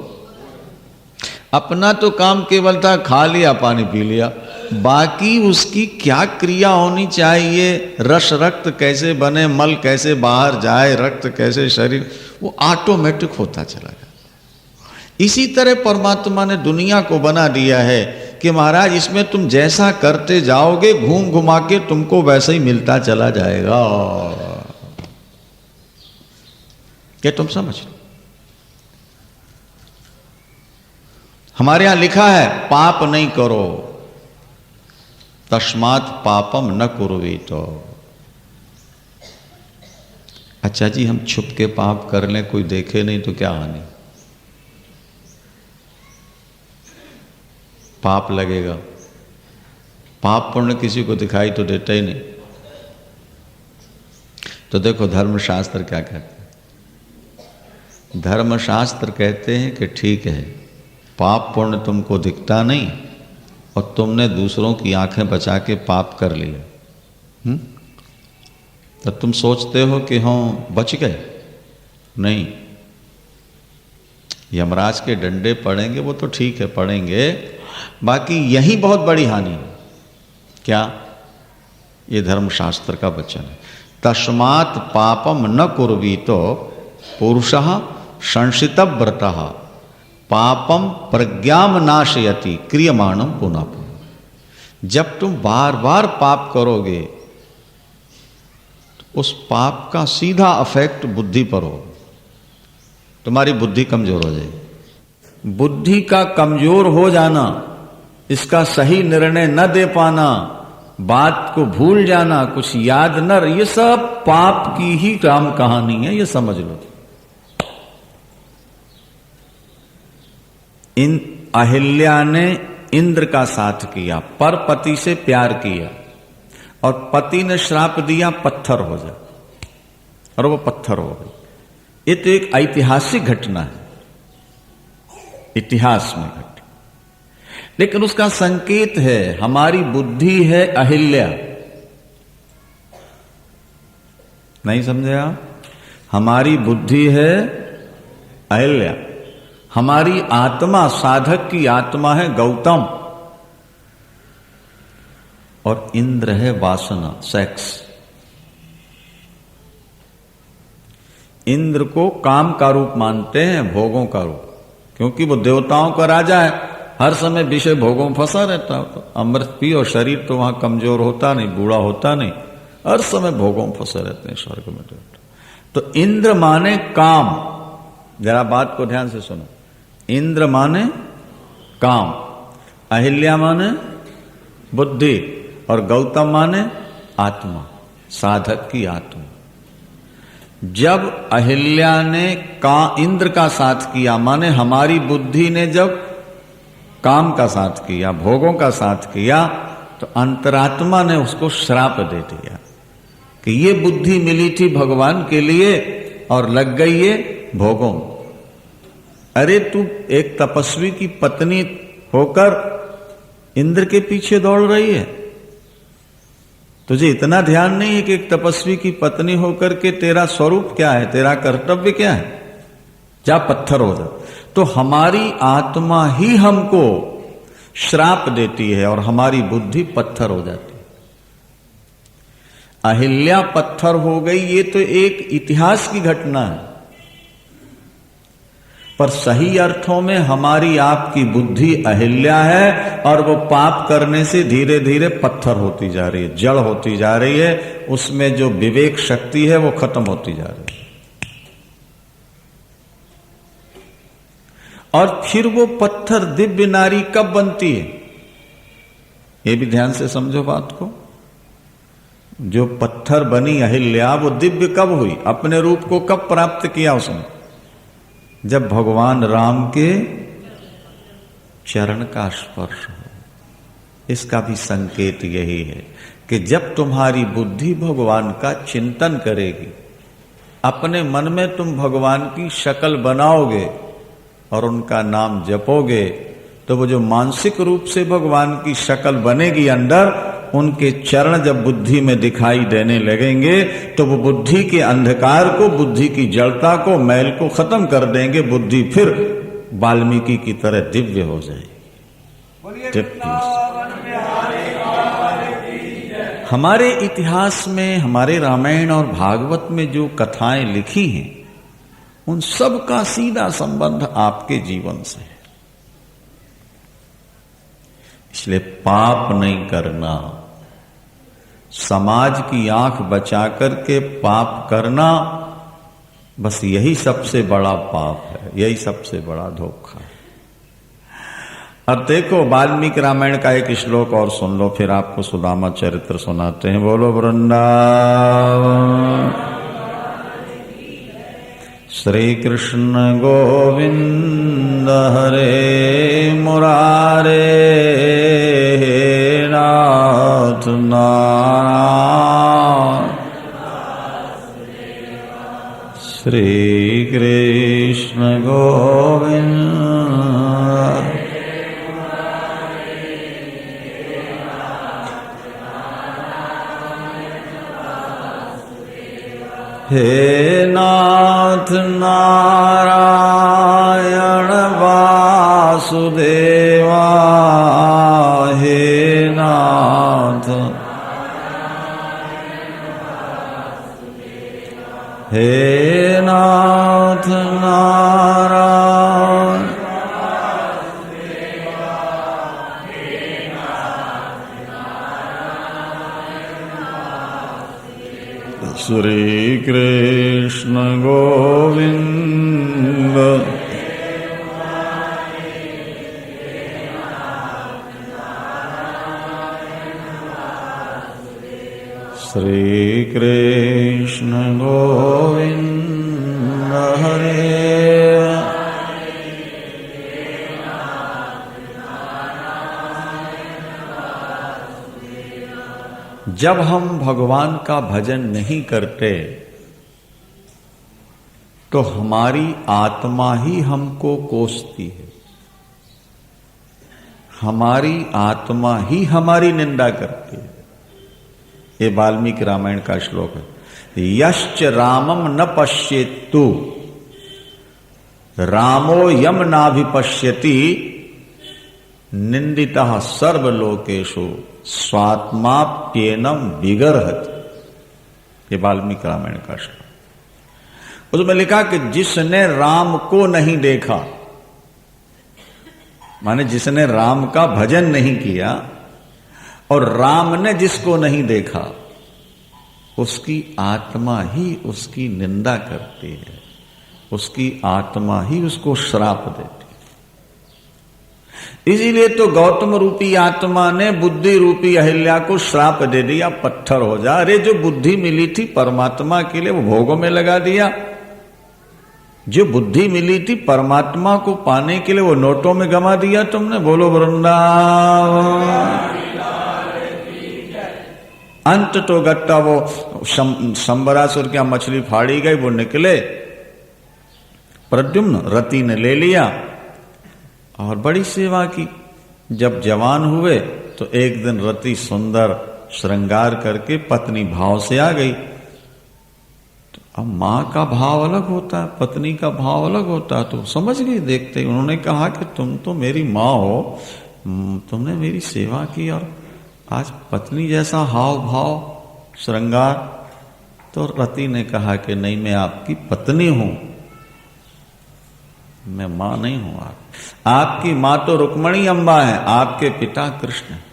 अपना तो काम केवल था खा लिया पानी पी लिया, बाकी उसकी क्या क्रिया होनी चाहिए, रस रक्त कैसे बने, मल कैसे बाहर जाए, रक्त कैसे शरीर, वो ऑटोमेटिक होता चला गया। इसी तरह परमात्मा ने दुनिया को बना दिया है कि महाराज इसमें तुम जैसा करते जाओगे घूम घुमा के तुमको वैसे ही मिलता चला जाएगा। क्या तुम समझ लो? हमारे यहां लिखा है पाप नहीं करो, तस्मात् पापम न कुर्वीत। अच्छा जी, हम छुप के पाप कर लें, कोई देखे नहीं तो क्या हानि, पाप लगेगा। पाप पुण्य किसी को दिखाई तो देता ही नहीं। तो देखो धर्मशास्त्र क्या कहते हैं। धर्मशास्त्र कहते हैं कि ठीक है, पाप पुण्य तुमको दिखता नहीं और तुमने दूसरों की आंखें बचा के पाप कर लिए, तो तुम सोचते हो कि हाँ बच गए। नहीं, यमराज के डंडे पड़ेंगे वो तो ठीक है, पड़ेंगे, बाकी यही बहुत बड़ी हानि है। क्या? ये धर्मशास्त्र का वचन है, तस्मात् पापम न कुर्वीतो पुरुषः संशितव्रतः पापम प्रज्ञाम नाशयति क्रियमाणम पुनः पुनः। जब तुम बार बार पाप करोगे तो उस पाप का सीधा अफेक्ट बुद्धि पर हो, तुम्हारी बुद्धि कमजोर हो जाएगी। बुद्धि का कमजोर हो जाना, इसका सही निर्णय न दे पाना, बात को भूल जाना, कुछ याद न, ये सब पाप की ही राम कहानी है, ये समझ लो। इन अहिल्या ने इंद्र का साथ किया, पर पति से प्यार किया और पति ने श्राप दिया पत्थर हो जा, और वो पत्थर हो गई। ये तो एक ऐतिहासिक घटना है, इतिहास में घटी, लेकिन उसका संकेत है हमारी बुद्धि है अहिल्या। नहीं समझे आप? हमारी बुद्धि है अहिल्या, हमारी आत्मा, साधक की आत्मा है गौतम, और इंद्र है वासना, सेक्स। इंद्र को काम का रूप मानते हैं, भोगों का रूप, क्योंकि वो देवताओं का राजा है, हर समय विषय भोगों में फंसा रहता है। तो अमृत पी और शरीर तो वहां कमजोर होता नहीं, बूढ़ा होता नहीं, हर समय भोगों में फंसे रहते हैं स्वर्ग में। तो इंद्र माने काम, जरा बात को ध्यान से सुनो। इंद्र माने काम, अहिल्या माने बुद्धि, और गौतम माने आत्मा, साधक की आत्मा। जब अहिल्या ने इंद्र का साथ किया, माने हमारी बुद्धि ने जब काम का साथ किया, भोगों का साथ किया, तो अंतरात्मा ने उसको श्राप दे दिया कि ये बुद्धि मिली थी भगवान के लिए और लग गई ये भोगों। अरे तू एक तपस्वी की पत्नी होकर इंद्र के पीछे दौड़ रही है, तुझे इतना ध्यान नहीं है कि एक तपस्वी की पत्नी होकर के तेरा स्वरूप क्या है, तेरा कर्तव्य क्या है? जा पत्थर हो जा। तो हमारी आत्मा ही हमको श्राप देती है और हमारी बुद्धि पत्थर हो जाती है। अहिल्या पत्थर हो गई, ये तो एक इतिहास की घटना है, पर सही अर्थों में हमारी आपकी बुद्धि अहिल्या है और वो पाप करने से धीरे धीरे पत्थर होती जा रही है, जड़ होती जा रही है, उसमें जो विवेक शक्ति है वो खत्म होती जा रही है। और फिर वो पत्थर दिव्य नारी कब बनती है, ये भी ध्यान से समझो बात को। जो पत्थर बनी अहिल्या वो दिव्य कब हुई, अपने रूप को कब प्राप्त किया उसने? जब भगवान राम के चरण का स्पर्श हो। इसका भी संकेत यही है कि जब तुम्हारी बुद्धि भगवान का चिंतन करेगी, अपने मन में तुम भगवान की शक्ल बनाओगे और उनका नाम जपोगे, तो वो जो मानसिक रूप से भगवान की शक्ल बनेगी अंदर, उनके चरण जब बुद्धि में दिखाई देने लगेंगे तो वो बुद्धि के अंधकार को, बुद्धि की जड़ता को, मैल को खत्म कर देंगे। बुद्धि फिर वाल्मीकि की तरह दिव्य हो जाएगी। हमारे इतिहास में, हमारे रामायण और भागवत में जो कथाएं लिखी हैं, उन सब का सीधा संबंध आपके जीवन से है। इसलिए पाप नहीं करना, समाज की आंख बचा करके पाप करना, बस यही सबसे बड़ा पाप है, यही सबसे बड़ा धोखा है। अब देखो वाल्मीकि रामायण का एक श्लोक और सुन लो, फिर आपको सुदामा चरित्र सुनाते हैं। बोलो वृंदावन श्री कृष्ण गोविंद हरे मुरारे नाथ नारायण श्री कृष्ण गोविंद हे नाथ नारायण वासुदेवा हे नाथ हे नाथ नारायण श्री कृष्ण गोविंद श्री कृष्ण गोविंद हरे। जब हम भगवान का भजन नहीं करते तो हमारी आत्मा ही हमको कोसती है, हमारी आत्मा ही हमारी निंदा करती है। ये वाल्मीकि रामायण का श्लोक है। यश्च रामम न पश्येत्तु रामो यम नाभिपश्यति निंदितः सर्वलोकेषु स्वात्माप्येनम विगर्हति। ये वाल्मीकि रामायण का श्लोक। उसमें लिखा कि जिसने राम को नहीं देखा, माने जिसने राम का भजन नहीं किया और राम ने जिसको नहीं देखा, उसकी आत्मा ही उसकी निंदा करती है, उसकी आत्मा ही उसको श्राप देती है। इसीलिए तो गौतम रूपी आत्मा ने बुद्धि रूपी अहिल्या को श्राप दे दिया, पत्थर हो जा। अरे जो बुद्धि मिली थी परमात्मा के लिए वो भोगों में लगा दिया, जो बुद्धि मिली थी परमात्मा को पाने के लिए वो नोटों में गमा दिया तुमने। बोलो वृंदावन। अंत तो गट्टा वो शंबरासुर की मछली फाड़ी गई, वो निकले, प्रद्युम्न रति ने ले लिया और बड़ी सेवा की। जब जवान हुए तो एक दिन रति सुंदर श्रृंगार करके पत्नी भाव से आ गई। तो अब मां का भाव अलग होता है, पत्नी का भाव अलग होता है, तो समझ गई देखते ही। उन्होंने कहा कि तुम तो मेरी मां हो, तुमने मेरी सेवा की और आज पत्नी जैसा हाव भाव श्रृंगार। तो रति ने कहा कि नहीं, मैं आपकी पत्नी हूं, मैं मां नहीं हूं। आपकी मां तो रुक्मणी अम्बा है, आपके पिता कृष्ण है।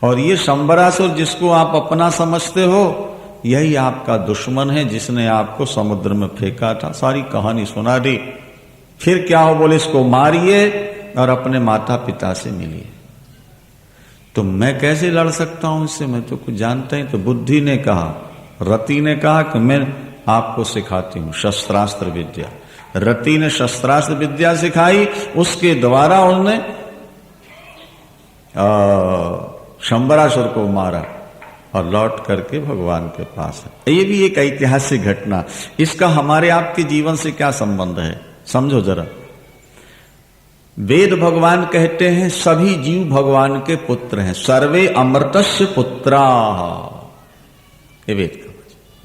और ये शंबरासुर जिसको आप अपना समझते हो, यही आपका दुश्मन है जिसने आपको समुद्र में फेंका था। सारी कहानी सुना दी। फिर क्या हो, बोले इसको मारिए और अपने माता पिता से मिलिए। तो मैं कैसे लड़ सकता हूं इससे, मैं तो कुछ जानता ही। तो बुद्धि ने कहा, रति ने कहा कि मैं आपको सिखाती हूं शस्त्रास्त्र विद्या। रति ने शस्त्रास्त्र विद्या सिखाई, उसके द्वारा उन्होंने शंबरासुर को मारा और लौट करके भगवान के पास है। ये भी एक ऐतिहासिक घटना। इसका हमारे आपके जीवन से क्या संबंध है, समझो जरा। वेद भगवान कहते हैं सभी जीव भगवान के पुत्र हैं, सर्वे अमृतस्य पुत्रा। ये वेद का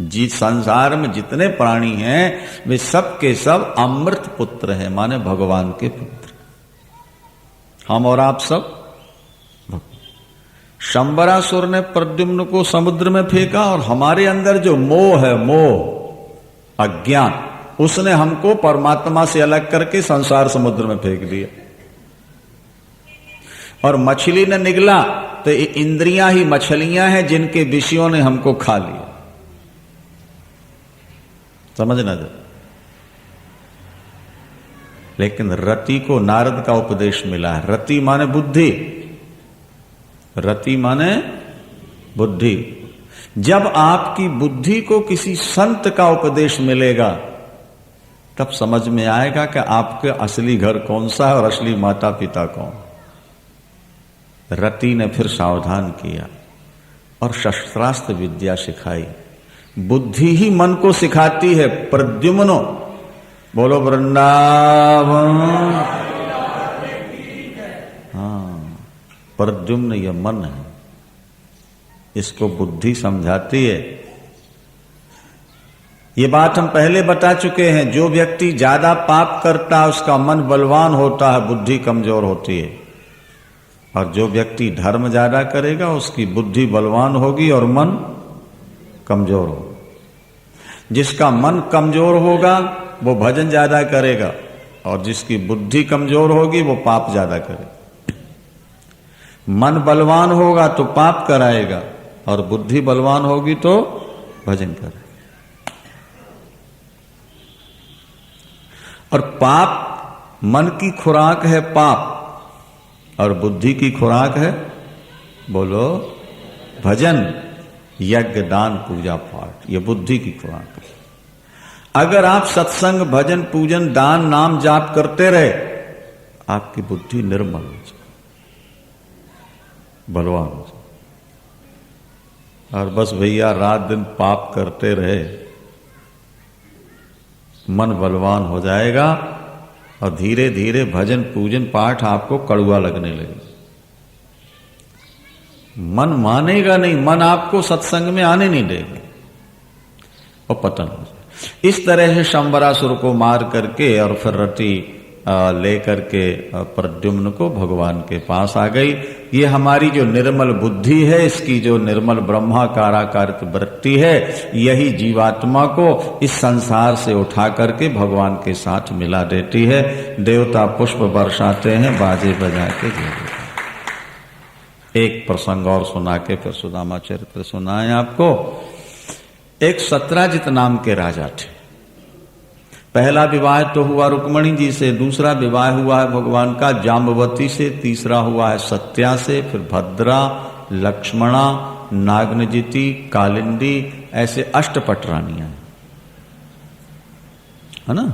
जी संसार में जितने प्राणी हैं वे सब के सब अमृत पुत्र हैं, माने भगवान के पुत्र। हम और आप सब। शंबरासुर ने प्रद्युम्न को समुद्र में फेंका और हमारे अंदर जो मोह है, मोह अज्ञान, उसने हमको परमात्मा से अलग करके संसार समुद्र में फेंक दिया। और मछली ने निगला तो ये इंद्रियां ही मछलियां हैं जिनके विषयों ने हमको खा लिया। समझना जरा। लेकिन रति को नारद का उपदेश मिला है। रति माने बुद्धि, रति माने बुद्धि। जब आपकी बुद्धि को किसी संत का उपदेश मिलेगा तब समझ में आएगा कि आपके असली घर कौन सा है और असली माता पिता कौन। रति ने फिर सावधान किया और शस्त्रास्त्र विद्या सिखाई। बुद्धि ही मन को सिखाती है। प्रद्युम्नो, बोलो वृंदावन। हाँ, प्रद्युम्न यह मन है, इसको बुद्धि समझाती है। ये बात हम पहले बता चुके हैं। जो व्यक्ति ज्यादा पाप करता है उसका मन बलवान होता है, बुद्धि कमजोर होती है। और जो व्यक्ति धर्म ज्यादा करेगा उसकी बुद्धि बलवान होगी और मन कमजोर होगा। जिसका मन कमजोर होगा वो भजन ज्यादा करेगा, और जिसकी बुद्धि कमजोर होगी वो पाप ज्यादा करेगा। मन बलवान होगा तो पाप कराएगा, और बुद्धि बलवान होगी तो भजन करेगा। और पाप, मन की खुराक है पाप, और बुद्धि की खुराक है, बोलो, भजन, यज्ञ, दान, पूजा पाठ। ये बुद्धि की खुराक है। अगर आप सत्संग, भजन, पूजन, दान, नाम जाप करते रहे, आपकी बुद्धि निर्मल हो जाए, बलवान हो जाए। और बस भैया रात दिन पाप करते रहे, मन बलवान हो जाएगा, और धीरे धीरे भजन, पूजन, पाठ आपको कड़वा लगने लगेगा। मन मानेगा नहीं, मन आपको सत्संग में आने नहीं देगा, और पतन हो जाए। इस तरह से शंबरासुर को मार करके और फिर रति लेकर के प्रद्युम्न को भगवान के पास आ गई। ये हमारी जो निर्मल बुद्धि है, इसकी जो निर्मल ब्रह्माकाराकारित वृत्ति है, यही जीवात्मा को इस संसार से उठा करके भगवान के साथ मिला देती है। देवता पुष्प बरसाते हैं, बाजे बजा के। एक प्रसंग और सुना के फिर सुदामा चरित्र सुनाए आपको। एक सत्राजित नाम के राजा थे। पहला विवाह तो हुआ रुक्मणी जी से, दूसरा विवाह हुआ है भगवान का जाम्बवती से, तीसरा हुआ है सत्या से, फिर भद्रा, लक्ष्मणा, नागनजिति, कालिंदी, ऐसे अष्टपट रानियां है ना।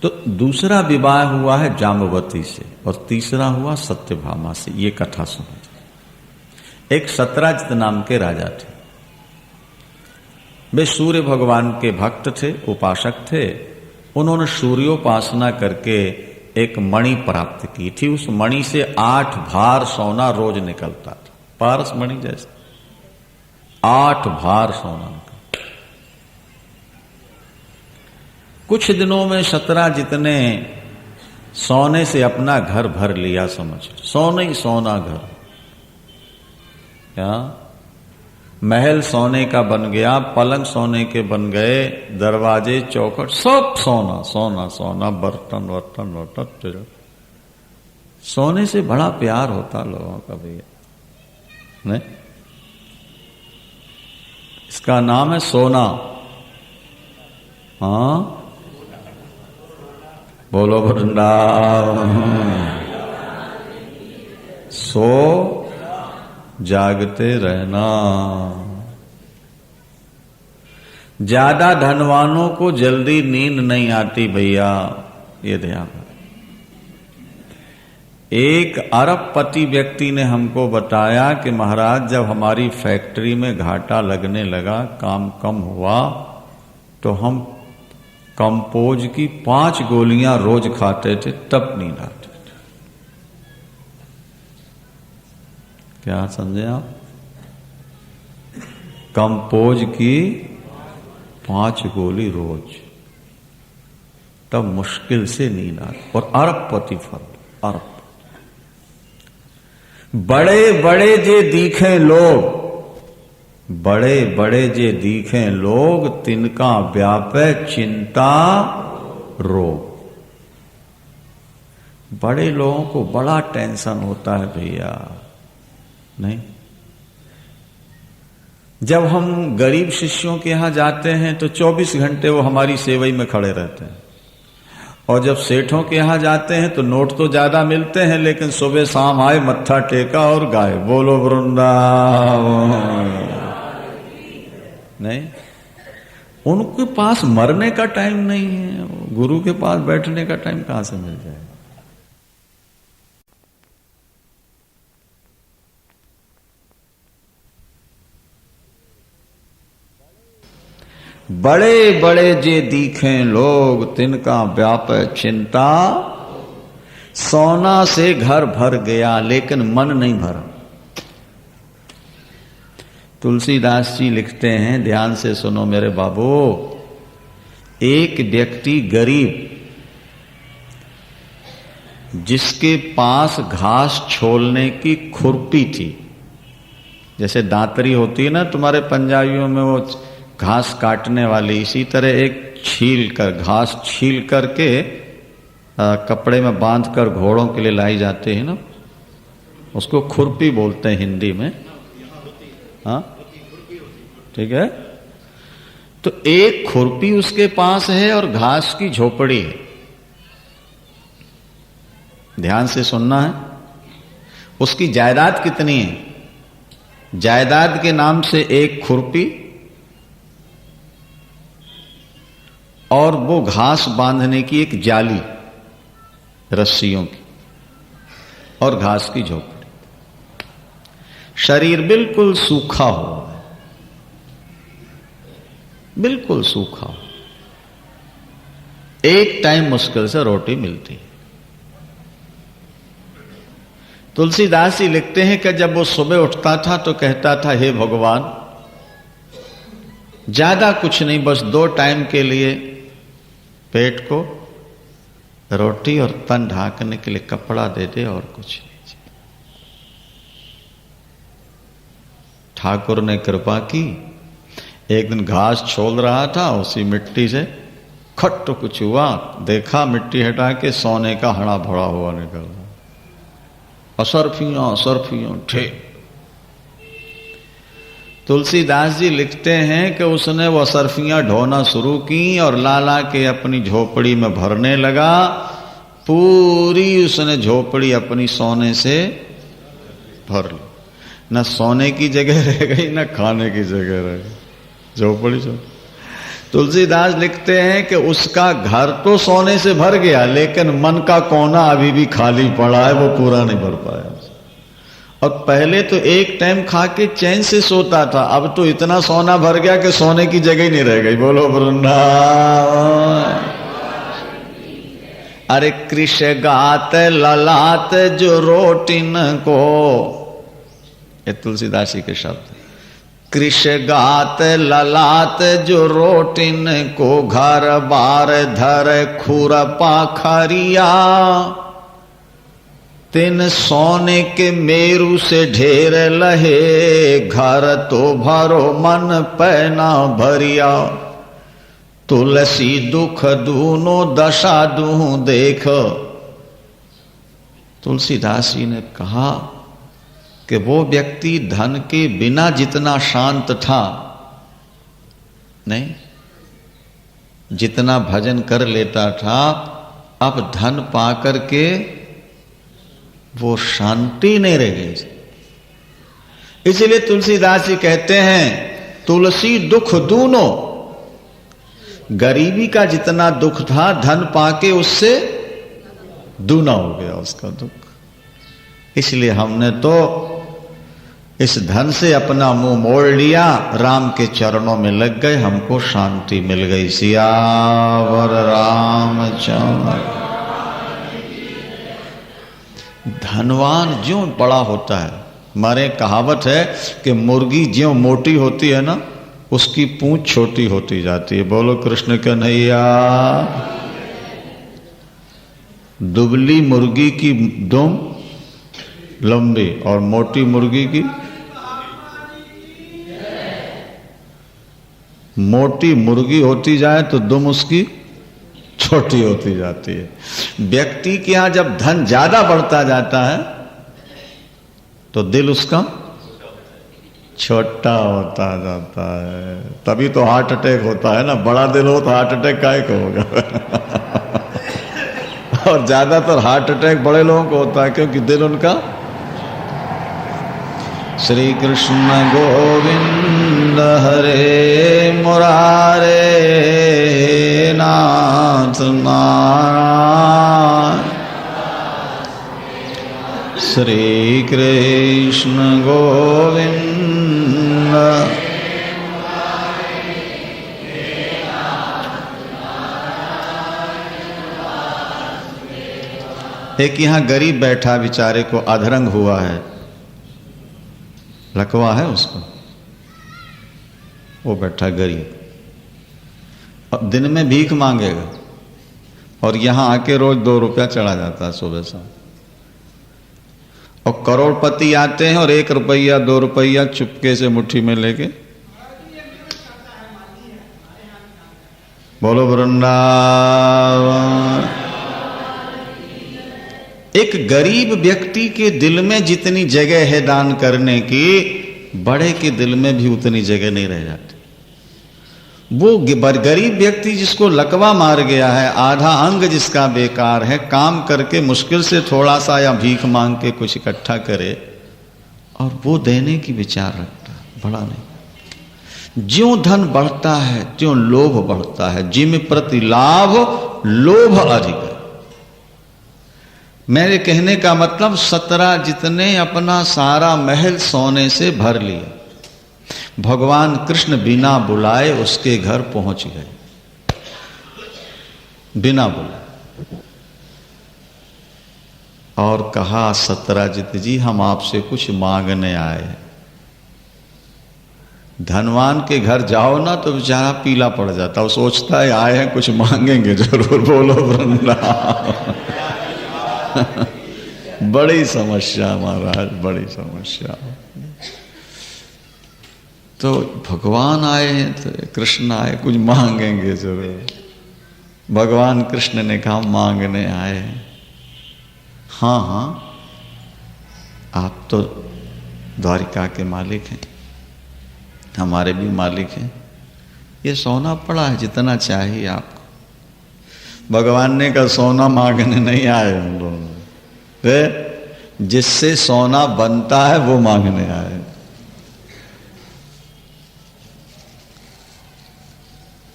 तो दूसरा विवाह हुआ है जाम्बवती से, और तीसरा हुआ सत्यभामा से। ये कथा सुनो। एक सत्राजित नाम के राजा थे। वे सूर्य भगवान के भक्त थे, उपासक थे। उन्होंने सूर्योपासना करके एक मणि प्राप्त की थी। उस मणि से 8 भार सोना रोज निकलता था, पारस मणि जैसे 8 भार सोना निकलता। कुछ दिनों में सत्राजित ने सोने से अपना घर भर लिया, समझ, सोने ही सोना घर। क्या महल सोने का बन गया, पलंग सोने के बन गए, दरवाजे, चौखट सब सोना सोना सोना, बर्तन वर्तन वर्तन। सोने से बड़ा प्यार होता लोगों का भैया, नहीं? इसका नाम है सोना। हाँ, बोलो वृंदावन। सो जागते रहना। ज्यादा धनवानों को जल्दी नींद नहीं आती भैया, ये ध्यान। एक अरबपति व्यक्ति ने हमको बताया कि महाराज, जब हमारी फैक्ट्री में घाटा लगने लगा, काम कम हुआ, तो हम कंपोज की 5 गोलियां रोज खाते थे, तब नींद आती। क्या समझे आप? कंपोज की 5 गोली रोज, तब मुश्किल से नींद आती। और अरबपति फल, अरब। बड़े बड़े जे दिखे लोग, बड़े बड़े जे दिखे लोग, तिनका व्यापे चिंता रोग। बड़े लोगों को बड़ा टेंशन होता है भैया, नहीं? जब हम गरीब शिष्यों के यहां जाते हैं तो 24 घंटे वो हमारी सेवई में खड़े रहते हैं, और जब सेठों के यहां जाते हैं तो नोट तो ज्यादा मिलते हैं, लेकिन सुबह शाम आए, मत्था टेका और गाए, बोलो वृंदावन। नहीं, उनके पास मरने का टाइम नहीं है, गुरु के पास बैठने का टाइम कहां से मिल जाएगा? बड़े बड़े जे दिखें लोग, तिनका व्याप चिंता। सोना से घर भर गया, लेकिन मन नहीं भरा। तुलसीदास जी लिखते हैं, ध्यान से सुनो मेरे बाबू, एक व्यक्ति गरीब जिसके पास घास छोलने की खुरपी थी, जैसे दातरी होती है ना तुम्हारे पंजाबियों में, वो घास काटने वाली, इसी तरह एक घास छील करके कपड़े में बांध कर घोड़ों के लिए लाई जाती है ना, उसको खुरपी बोलते हैं हिंदी में। हाँ ठीक है। तो एक खुरपी उसके पास है और घास की झोपड़ी है। ध्यान से सुनना है। उसकी जायदाद कितनी है? जायदाद के नाम से एक खुरपी और वो घास बांधने की एक जाली रस्सियों की और घास की झोपड़ी। शरीर बिल्कुल सूखा हुआ है, बिल्कुल सूखा। एक टाइम मुश्किल से रोटी मिलती है। तुलसीदास जी लिखते हैं कि जब वो सुबह उठता था तो कहता था, हे भगवान, ज्यादा कुछ नहीं, बस 2 टाइम के लिए पेट को रोटी और तन ढांकने के लिए कपड़ा दे दे, और कुछ नहीं। ठाकुर ने कृपा की। एक दिन घास छोल रहा था, उसी मिट्टी से खट कुछ हुआ, देखा मिट्टी हटा के सोने का हड़ा भरा हुआ निकल रहा। असरफियां ठे। तुलसीदास जी लिखते हैं कि उसने वो असरफियां ढोना शुरू की और लाला के अपनी झोपड़ी में भरने लगा। पूरी उसने झोपड़ी अपनी सोने से भर ली। न सोने की जगह रह गई, न खाने की जगह रह गई, झोपड़ी से। तुलसीदास लिखते हैं कि उसका घर तो सोने से भर गया, लेकिन मन का कोना अभी भी खाली पड़ा है, वो पूरा नहीं भर पाया। और पहले तो एक टाइम खा के चैन से सोता था, अब तो इतना सोना भर गया कि सोने की जगह ही नहीं रह गई। बोलो वृंदावन। अरे कृष्ण गात ललात जो रोटिन को, ये तुलसीदास जी के शब्द। कृष्ण गात ललात जो रोटिन को, घर बार धर खुरपा खरिया, तिन सोने के मेरू से ढेर लहे, घर तो भरो मन पैना भरिया, तुलसी दुख दूनो दशा दूं देख। तुलसीदास जी ने कहा कि वो व्यक्ति धन के बिना जितना शांत था, नहीं, जितना भजन कर लेता था, अब धन पाकर के वो शांति नहीं रह गई। इसलिए तुलसीदास जी कहते हैं, तुलसी दुख दूनो। गरीबी का जितना दुख था, धन पाके उससे दूना हो गया उसका दुख। इसलिए हमने तो इस धन से अपना मुंह मोड़ लिया, राम के चरणों में लग गए, हमको शांति मिल गई। सियावर रामचंद्र। धनवान ज्यों बड़ा होता है, हमारे कहावत है कि मुर्गी ज्यों मोटी होती है ना, उसकी पूंछ छोटी होती जाती है। बोलो कृष्ण कन्हैया। दुबली मुर्गी की दुम लंबी और मोटी मुर्गी की, मोटी मुर्गी होती जाए तो दुम उसकी छोटी होती जाती है। व्यक्ति के यहां जब धन ज्यादा बढ़ता जाता है तो दिल उसका छोटा होता जाता है। तभी तो हार्ट अटैक होता है ना। बड़ा दिल हो तो हार्ट अटैक काहे को होगा। और ज्यादातर हार्ट अटैक बड़े लोगों को होता है, क्योंकि दिल उनका। श्री कृष्ण गोविंद हरे मुरारे नाथ नारायण। श्री कृष्ण गोविंद। एक यहां गरीब बैठा, बेचारे को अधरंग हुआ है, लकवा है उसको, वो बैठा गरीब। और दिन में भीख मांगेगा और यहां आके रोज 2 रुपया चढ़ा जाता है सुबह शाम। और करोड़पति आते हैं और 1 रुपया 2 रुपया चुपके से मुट्ठी में लेके, बोलो वृंदावन। एक गरीब व्यक्ति के दिल में जितनी जगह है दान करने की, बड़े के दिल में भी उतनी जगह नहीं रह जाती। वो गरीब व्यक्ति जिसको लकवा मार गया है, आधा अंग जिसका बेकार है, काम करके मुश्किल से थोड़ा सा या भीख मांग के कुछ इकट्ठा करे और वो देने की विचार रखता है, बड़ा नहीं। ज्यों धन बढ़ता है त्यों लोभ बढ़ता है, जिम प्रति लाभ लोभ अधिक है। मेरे कहने का मतलब 17 जितने अपना सारा महल सोने से भर लिए, भगवान कृष्ण बिना बुलाए उसके घर पहुंच गए, बिना बुलाए, और कहा 17 जी हम आपसे कुछ मांगने आए हैं। धनवान के घर जाओ ना तो बेचारा पीला पड़ जाता, वो सोचता है आए हैं कुछ मांगेंगे जरूर, बोलो वृंदावन। बड़ी समस्या महाराज, बड़ी समस्या। तो भगवान आए हैं तो कृष्ण आए, कुछ मांगेंगे जरूर। भगवान कृष्ण ने कहा मांगने आए हैं। हाँ हाँ, आप तो द्वारिका के मालिक हैं, हमारे भी मालिक हैं, ये सोना पड़ा है जितना चाहिए आपको। भगवान ने कहा सोना मांगने नहीं आए हम लोग, जिससे सोना बनता है वो मांगने आए।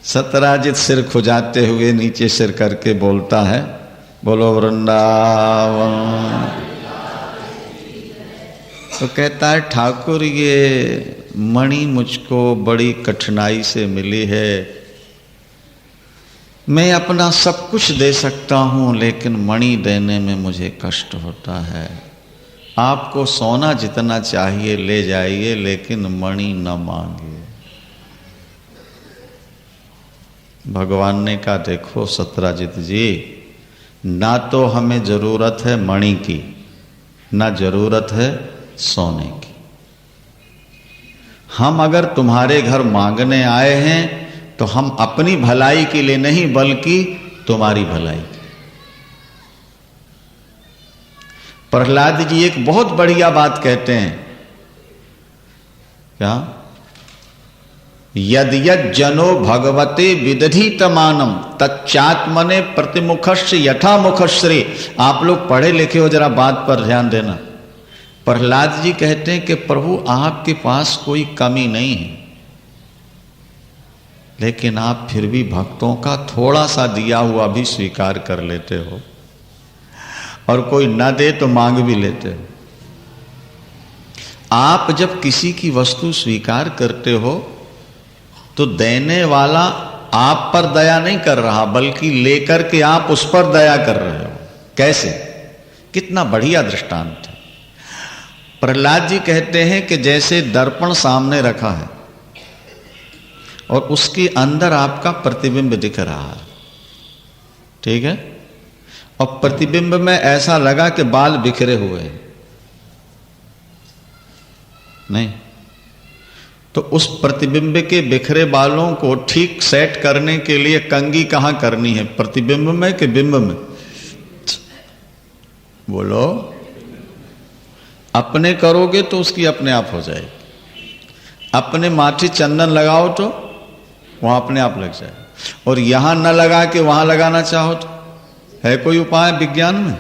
सतराजित सिर खुजाते हुए नीचे सिर करके बोलता है, बोलो वृंदावन। तो कहता है ठाकुर ये मणि मुझको बड़ी कठिनाई से मिली है, मैं अपना सब कुछ दे सकता हूं लेकिन मणि देने में मुझे कष्ट होता है। आपको सोना जितना चाहिए ले जाइए लेकिन मणि न मांगिए। भगवान ने कहा देखो सतराजित जी, ना तो हमें जरूरत है मणि की, ना जरूरत है सोने की। हम अगर तुम्हारे घर मांगने आए हैं तो हम अपनी भलाई के लिए नहीं बल्कि तुम्हारी भलाई के। प्रहलाद जी एक बहुत बढ़िया बात कहते हैं, क्या? यद यद जनो भगवते विदधीतमानम तच्चात्मने प्रतिमुखश्च यथा मुखश्री। आप लोग पढ़े लिखे हो, जरा बात पर ध्यान देना। प्रहलाद जी कहते हैं कि प्रभु आपके पास कोई कमी नहीं है, लेकिन आप फिर भी भक्तों का थोड़ा सा दिया हुआ भी स्वीकार कर लेते हो, और कोई न दे तो मांग भी लेते हो। आप जब किसी की वस्तु स्वीकार करते हो तो देने वाला आप पर दया नहीं कर रहा, बल्कि लेकर के आप उस पर दया कर रहे हो। कैसे? कितना बढ़िया दृष्टांत है। प्रहलाद जी कहते हैं कि जैसे दर्पण सामने रखा है और उसके अंदर आपका प्रतिबिंब दिख रहा है, ठीक है, और प्रतिबिंब में ऐसा लगा कि बाल बिखरे हुए हैं, नहीं, तो उस प्रतिबिंब के बिखरे बालों को ठीक सेट करने के लिए कंघी कहां करनी है, प्रतिबिंब में कि बिंब में? बोलो। अपने करोगे तो उसकी अपने आप हो जाएगी, अपने माथे चंदन लगाओ तो वहां अपने आप लग जाए, और यहां न लगा के वहां लगाना चाहो तो है कोई उपाय विज्ञान में?